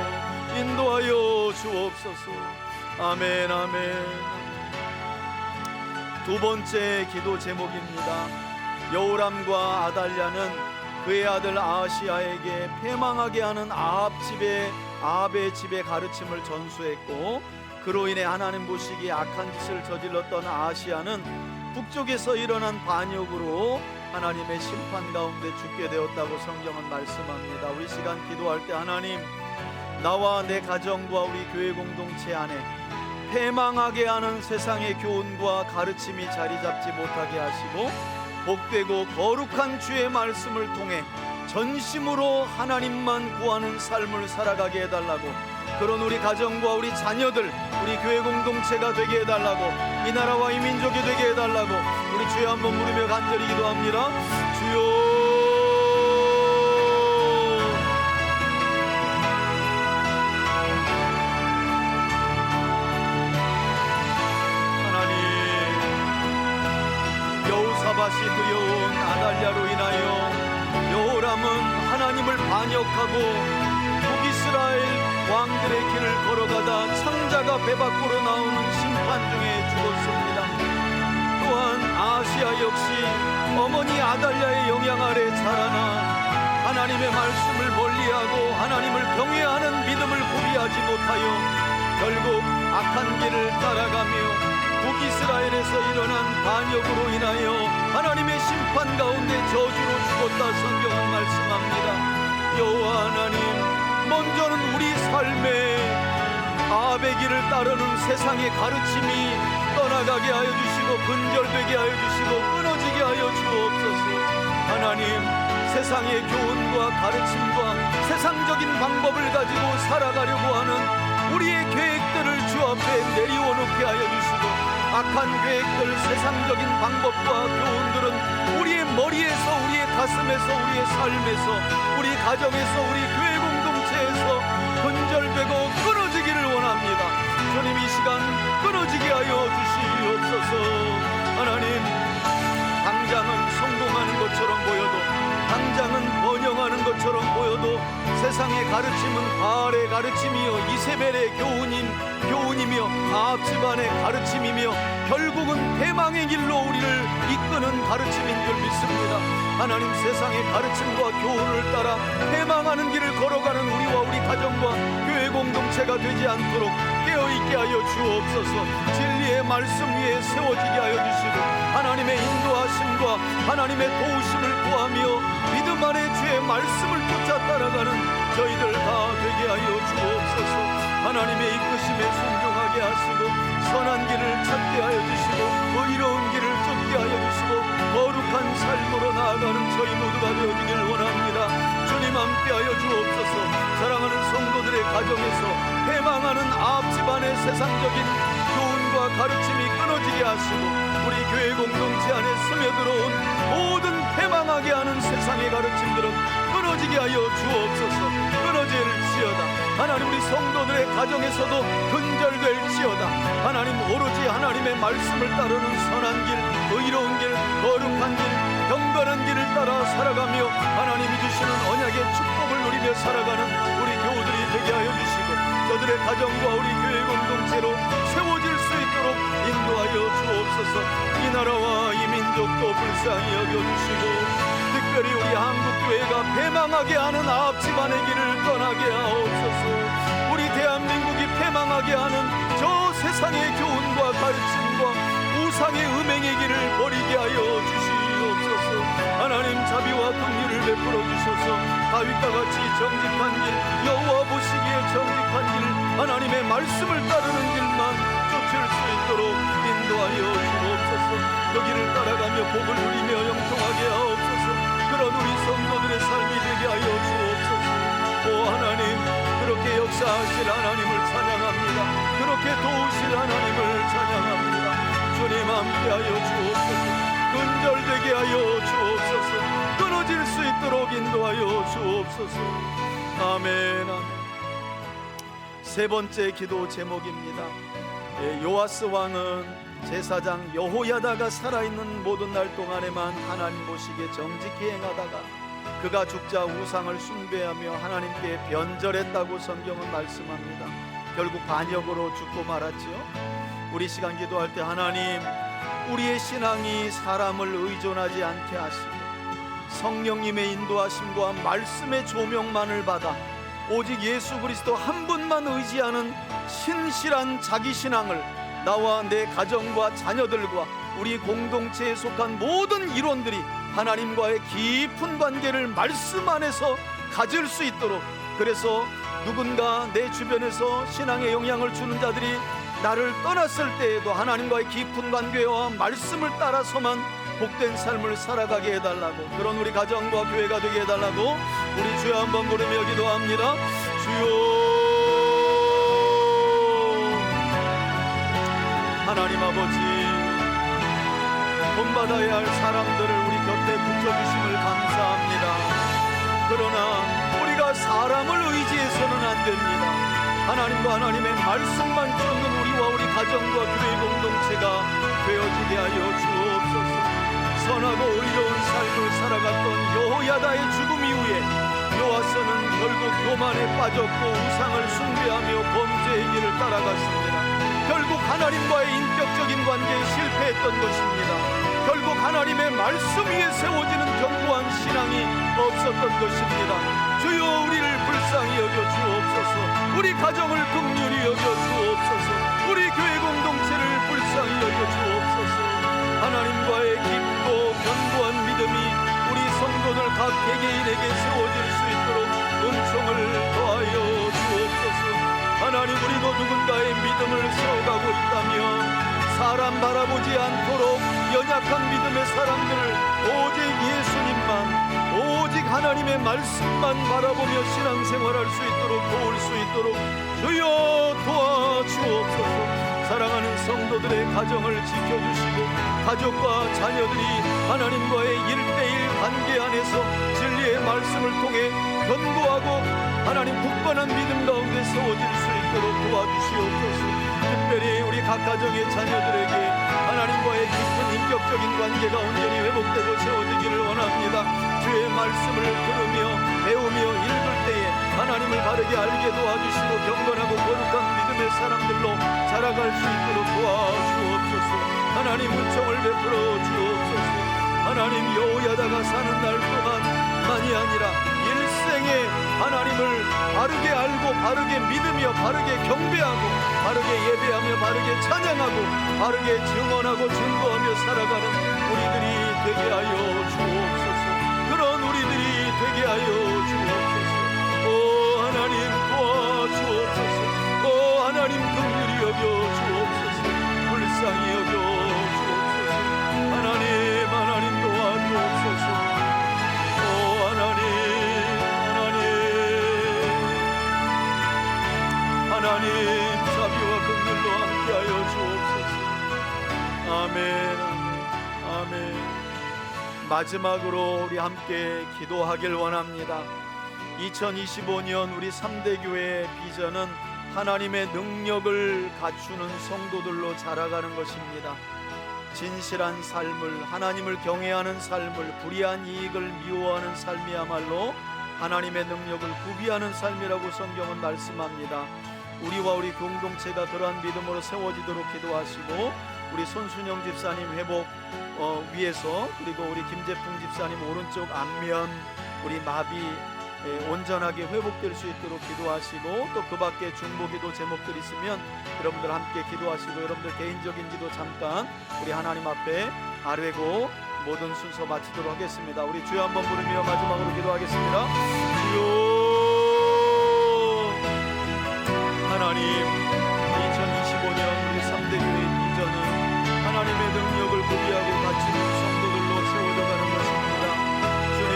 인도하여 주옵소서. 아멘 아멘. 두 번째 기도 제목입니다. 여호람과 아달랴는 그의 아들 아하시야에게 패망하게 하는 아합의 집의 가르침을 전수했고, 그로 인해 하나님 보시기에 악한 짓을 저질렀던 아하시야는 북쪽에서 일어난 반역으로 하나님의 심판 가운데 죽게 되었다고 성경은 말씀합니다. 우리 시간 기도할 때 하나님, 나와 내 가정과 우리 교회 공동체 안에 패망하게 하는 세상의 교훈과 가르침이 자리 잡지 못하게 하시고, 복되고 거룩한 주의 말씀을 통해 전심으로 하나님만 구하는 삶을 살아가게 해달라고, 그런 우리 가정과 우리 자녀들, 우리 교회 공동체가 되게 해달라고, 이 나라와 이 민족이 되게 해달라고 우리 주여 한번 부르며 간절히 기도합니다. 주여, 여호사밧이 두려운 아달랴로 인하여 여호람은 하나님을 반역하고 북이스라엘 왕들의 길을 걸어가다 창자가 배 밖으로 나오는 심판 중에 죽었습니다. 또한 아하시야 역시 어머니 아달랴의 영향 아래 자라나 하나님의 말씀을 멀리하고 하나님을 경외하는 믿음을 구비하지 못하여 결국 악한 길을 따라가며 북이스라엘에서 일어난 반역으로 인하여 하나님의 심판 가운데 저주로 죽었다 성경은 말씀합니다. 여호와 하나님, 먼저는 우리 삶에 아합의 길을 따르는 세상의 가르침이 떠나가게 하여 주시고 근절되게 하여 주시고 끊어지게 하여 주옵소서. 하나님, 세상의 교훈과 가르침과 세상적인 방법을 가지고 살아가려고 하는 우리의 계획들을 주 앞에 내려놓게 하여 주시고, 악한 계획들, 세상적인 방법과 교훈들은 우리의 머리에서, 우리의 가슴에서, 우리의 삶에서, 우리 가정에서, 우리 교회 공동체에서 근절되고 끊어지기를 원합니다. 주님, 이 시간 끊어지게 하여 주시옵소서. 하나님, 당장은 성공하는 것처럼 보여도, 당장은 번영하는 것처럼 보여도 세상의 가르침은 바알의 가르침이요 이세벨의 교훈이며 아합 집안의 가르침이며 결국은 패망의 길로 우리를 이끄는 가르침인 줄 믿습니다. 하나님, 세상의 가르침과 교훈을 따라 패망하는 길을 걸어가는 우리와 우리 가정과 교회 공동체가 되지 않도록 깨어있게 하여 주옵소서. 진리의 말씀 위에 세워지게 하여 주시고 하나님의 인도하심과 하나님의 도우심을 구하며 믿음 안에 주의 말씀을 쫓아 따라가는 저희들 다 되게 하여 주옵소서. 하나님의 이끄심에 순종하게 하시고 선한 길을 찾게 하여 주시고 의로운 길을 쫓게 하여 주시고 거룩한 삶으로 나아가는 저희 모두가 되어지길 원합니다. 주님, 함께하여 주옵소서. 사랑하는 성도들의 가정에서 패망하는 아합 집안의 세상적인 교훈과 가르침이 끊어지게 하시고 우리 교회 공동체 안에 스며들어온 모든 패망하게 하는 세상의 가르침들은 끊어지게 하여 주옵소서. 끊어질지어다. 하나님, 우리 성도들의 가정에서도 근절될지어다. 하나님, 오로지 하나님의 말씀을 따르는 선한 길, 의로운 길, 거룩한 길, 경건한 길을 따라 살아가며 하나님이 주시는 언약의 축복을 누리며 살아가는 우리 교우들이 되게 하여 주시고 저들의 가정과 우리 교회 공동체로 세워질 수 있도록 인도하여 주옵소서. 이 나라와 이 민족도 불쌍히 여겨주시고 특별히 우리 한국교회가 패망하게 하는 아합 집안의 길을 떠나게 하옵소서. 우리 대한민국이 패망하게 하는 저 세상의 교훈과 가르침과 우상의 음행의 길을 버리게 하여 주시옵소서. 하나님, 자비와 긍휼을 베풀어 주셔서 다윗과 같이 정직한 길, 여호와 보시기에 정직한 길, 하나님의 말씀을 따르는 길만 쫓을 수 있도록 인도하여 주옵소서. 그 길을 따라가며 복을 누리며 영통하게 하옵소서. 그런 우리 성도들의 삶이 되게 하여 주옵소서. 오 하나님, 그렇게 역사하실 하나님을 찬양합니다. 그렇게 도우실 하나님 함께하여 주옵소서. 근절되게 하여 주옵소서. 끊어질 수 있도록 인도하여 주옵소서. 아멘, 아멘. 세 번째 기도 제목입니다. 요아스 왕은 제사장 여호야다가 살아있는 모든 날 동안에만 하나님 보시기에 정직히 행하다가 그가 죽자 우상을 숭배하며 하나님께 변절했다고 성경은 말씀합니다. 결국 반역으로 죽고 말았지요. 우리 시간 기도할 때 하나님, 우리의 신앙이 사람을 의존하지 않게 하시고 성령님의 인도하심과 말씀의 조명만을 받아 오직 예수 그리스도 한 분만 의지하는 신실한 자기 신앙을 나와 내 가정과 자녀들과 우리 공동체에 속한 모든 일원들이 하나님과의 깊은 관계를 말씀 안에서 가질 수 있도록, 그래서 누군가 내 주변에서 신앙에 영향을 주는 자들이 나를 떠났을 때에도 하나님과의 깊은 관계와 말씀을 따라서만 복된 삶을 살아가게 해달라고, 그런 우리 가정과 교회가 되게 해달라고 우리 주여 한번 부르며 기도합니다. 주여, 하나님 아버지, 본받아야 할 사람들을 우리 곁에 붙여주심을 감사합니다. 그러나 우리가 사람을 의지해서는 안 됩니다. 하나님과 하나님의 말씀만 쫓는 우리와 우리 가정과 교회 공동체가 되어지게 하여 주옵소서. 선하고 의로운 삶을 살아갔던 여호야다의 죽음 이후에 요아스는 결국 교만에 빠졌고 우상을 숭배하며 범죄의 길을 따라갔습니다. 결국 하나님과의 인격적인 관계에 실패했던 것입니다. 결국 하나님의 말씀 위에 세워지는 견고한 신앙이 없었던 것입니다. 주여, 우리를 불쌍히 여겨 주옵소서. 우리 가정을 긍휼히 여겨 주옵소서. 우리 교회 공동체를 불쌍히 여겨 주옵소서. 하나님과의 깊고 견고한 믿음이 우리 성도들 각 개개인에게 세워질 수 있도록 은총을 더하여 주옵소서. 하나님, 우리도 누군가의 믿음을 세워가고 있다면 사람 바라보지 않도록 연약한 믿음의 사람들을 오직 예수님만, 오직 하나님의 말씀만 바라보며 신앙생활할 수 있도록 도울 수 있도록 주여 도와주옵소서. 사랑하는 성도들의 가정을 지켜주시고 가족과 자녀들이 하나님과의 1:1 관계 안에서 진리의 말씀을 통해 견고하고 하나님 굳건한 믿음 가운데 세워질 수 있도록 도와주시옵소서. 특별히 우리 각 가정의 자녀들에게 하나님과의 깊은 인격적인 관계가 온전히 회복되고 세워지기를 원합니다. 주의 말씀을 들으며 배우며 읽을 때에 하나님을 바르게 알게 도와주시고 경건하고 거룩한 믿음의 사람들로 자라갈 수 있도록 도와주옵소서. 하나님, 은총을 베풀어 주옵소서. 하나님, 여호야다가 사는 날 동안만이 아니라 일생에 하나님을 바르게 알고 바르게 믿으며 바르게 경배하고 바르게 예배하며 바르게 찬양하고 바르게 증언하고 증거하며 살아가는 우리들이 되게 하여 주옵소서. 그런 우리들이 되게 하여 주옵소서. 오 하나님, 도와주옵소서. 오 하나님, 긍휼히 여겨 주옵소서. 불쌍히 여겨 주옵소서. 하나님, 하나님 도와주옵소서. 오 하나님, 하나님 자비와 긍휼로 함께하여 주옵소서. 아멘, 아멘. 마지막으로 우리 함께 기도하길 원합니다. 2025년 우리 3대 교회의 비전은 하나님의 능력을 갖추는 성도들로 자라가는 것입니다. 진실한 삶을, 하나님을 경외하는 삶을, 불의한 이익을 미워하는 삶이야말로 하나님의 능력을 구비하는 삶이라고 성경은 말씀합니다. 우리와 우리 공동체가 그러한 믿음으로 세워지도록 기도하시고 우리 손순영 집사님 회복 위해서, 그리고 우리 김재풍 집사님 오른쪽 안면 우리 마비 온전하게 회복될 수 있도록 기도하시고, 또 그 밖에 중보기도 제목들 있으면 여러분들 함께 기도하시고, 여러분들 개인적인 기도 잠깐 우리 하나님 앞에 아뢰고 모든 순서 마치도록 하겠습니다. 우리 주여 한번 부르며 마지막으로 기도하겠습니다. 주여, 하나님, 2025년 우리 3대 교회의 비전은 하나님의 능력을 구비하고 갖추는 성도들로 세워져가는 것입니다. 주님,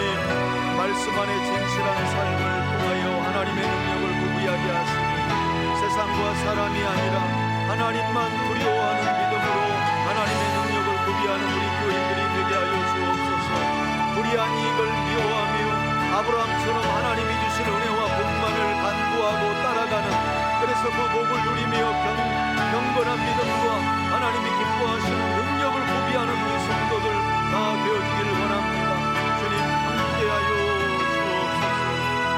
말씀 안에 진실한 삶을 통하여 하나님의 능력을 구비하게 하시고 세상과 사람이 아니라 하나님만 두려워하는 믿음으로 하나님의 능력을 아브라함처럼 하나님이 주신 은혜와 복만을 간구하고 따라가는, 그래서 그 복을 누리며 경건한 믿음과 하나님이 기뻐하시는 능력을 구비하는 우리 성도들 다 되어지기를 원합니다. 주님 함께하여 주옵소서.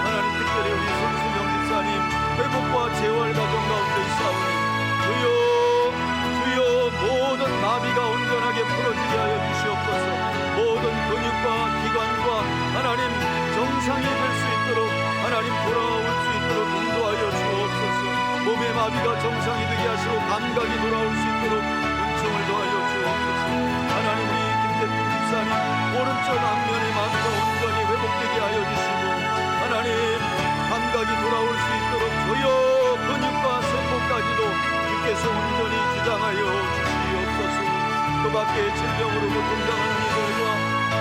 하나님 특별히 우리 손수명 집사님 회복과 재활 과정 가운데 있사오니 주여 모든 마비가 온전하게 풀어지게 하여 주시옵소서. 모든 근육과 기관과 하나님 정상이 될 수 있도록 하나님 돌아올 수 있도록 인도하여 주옵소서. 몸의 마비가 정상이 되게 하시고 감각이 돌아올 수 있도록 은총을 더하여 주옵소서. 하나님 우리 김대중 집사님 오른쪽 앞면의 마비가 온전히 회복되게 하여 주시고 하나님 감각이 돌아올 수 있도록 조여 근육과 세포까지도 주께서 온전히 주장하여 주시옵소서. 그 밖에 질병으로 고통당하는 이들과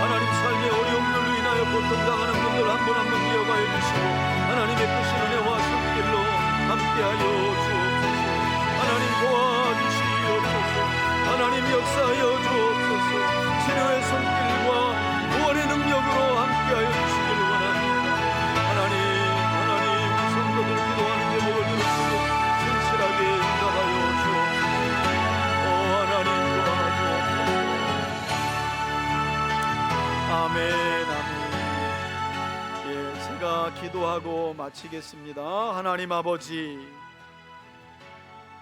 하나님 삶의 어려움들로 인하여 고통당하는 분들 한 분 한 분 이어가여 주시고 하나님의 크신 은혜와 손길로 함께하여 주옵소서. 하나님 도와주시옵소서. 하나님 역사하여 주옵소서. 치료의 손길과 구원의 능력으로 함께하여 주시길 원합니다. 하나님 우리 성도들 기도하는 제목을 들으시고 진실하게 응답하여 주옵소서. 하나님 도와주옵소서. 아멘. 제가 기도하고 마치겠습니다. 하나님 아버지,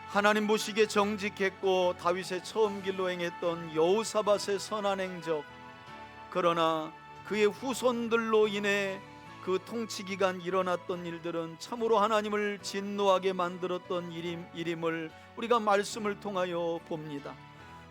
하나님 보시기에 정직했고 다윗의 처음 길로 행했던 여호사밧의 선한 행적, 그러나 그의 후손들로 인해 그 통치 기간 일어났던 일들은 참으로 하나님을 진노하게 만들었던 일임을 우리가 말씀을 통하여 봅니다.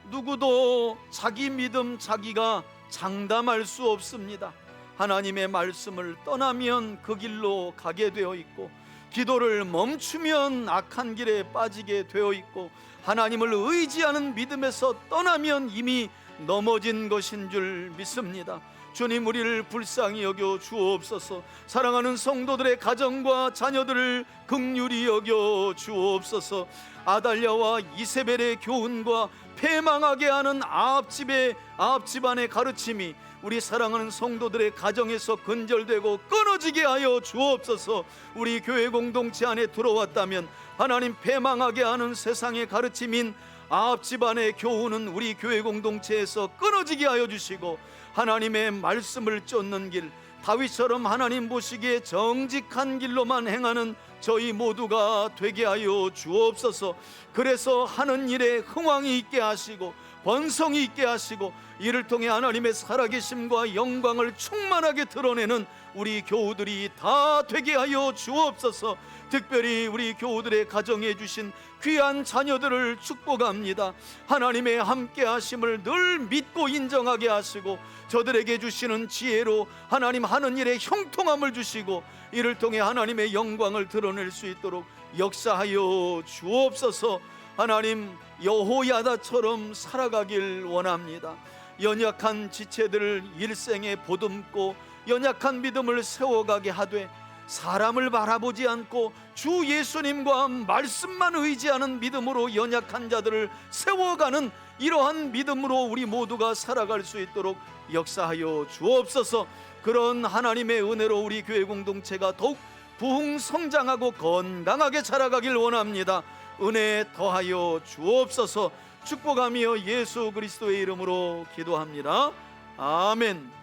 누구도 자기 믿음 자기가 장담할 수 없습니다. 하나님의 말씀을 떠나면 그 길로 가게 되어 있고 기도를 멈추면 악한 길에 빠지게 되어 있고 하나님을 의지하는 믿음에서 떠나면 이미 넘어진 것인 줄 믿습니다. 주님 우리를 불쌍히 여겨 주옵소서. 사랑하는 성도들의 가정과 자녀들을 긍휼히 여겨 주옵소서. 아달랴와 이세벨의 교훈과 패망하게 하는 아합 집안의 가르침이 우리 사랑하는 성도들의 가정에서 근절되고 끊어지게 하여 주옵소서. 우리 교회 공동체 안에 들어왔다면 하나님 패망하게 하는 세상의 가르침인 아합 집안의 교훈은 우리 교회 공동체에서 끊어지게 하여 주시고 하나님의 말씀을 쫓는 길, 다윗처럼 하나님 보시기에 정직한 길로만 행하는 저희 모두가 되게 하여 주옵소서. 그래서 하는 일에 흥왕이 있게 하시고 번성이 있게 하시고 이를 통해 하나님의 살아계심과 영광을 충만하게 드러내는 우리 교우들이 다 되게 하여 주옵소서. 특별히 우리 교우들의 가정에 주신 귀한 자녀들을 축복합니다. 하나님의 함께 하심을 늘 믿고 인정하게 하시고 저들에게 주시는 지혜로 하나님 하는 일에 형통함을 주시고 이를 통해 하나님의 영광을 드러낼 수 있도록 역사하여 주옵소서. 하나님 여호야다처럼 살아가길 원합니다. 연약한 지체들을 일생에 보듬고 연약한 믿음을 세워가게 하되 사람을 바라보지 않고 주 예수님과 말씀만 의지하는 믿음으로 연약한 자들을 세워가는 이러한 믿음으로 우리 모두가 살아갈 수 있도록 역사하여 주옵소서. 그런 하나님의 은혜로 우리 교회 공동체가 더욱 부흥성장하고 건강하게 자라가길 원합니다. 은혜 더하여 주옵소서. 축복하며 예수 그리스도의 이름으로 기도합니다. 아멘.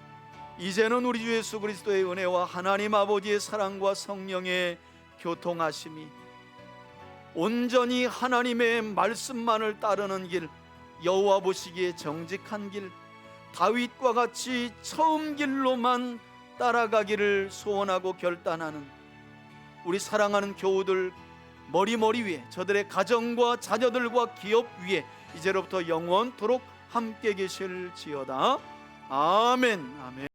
이제는 우리 주 예수 그리스도의 은혜와 하나님 아버지의 사랑과 성령의 교통하심이 온전히 하나님의 말씀만을 따르는 길, 여호와 보시기에 정직한 길, 다윗과 같이 처음 길로만 따라가기를 소원하고 결단하는 우리 사랑하는 교우들 머리 위에, 저들의 가정과 자녀들과 기업 위에 이제로부터 영원토록 함께 계실지어다. 아멘. 아멘.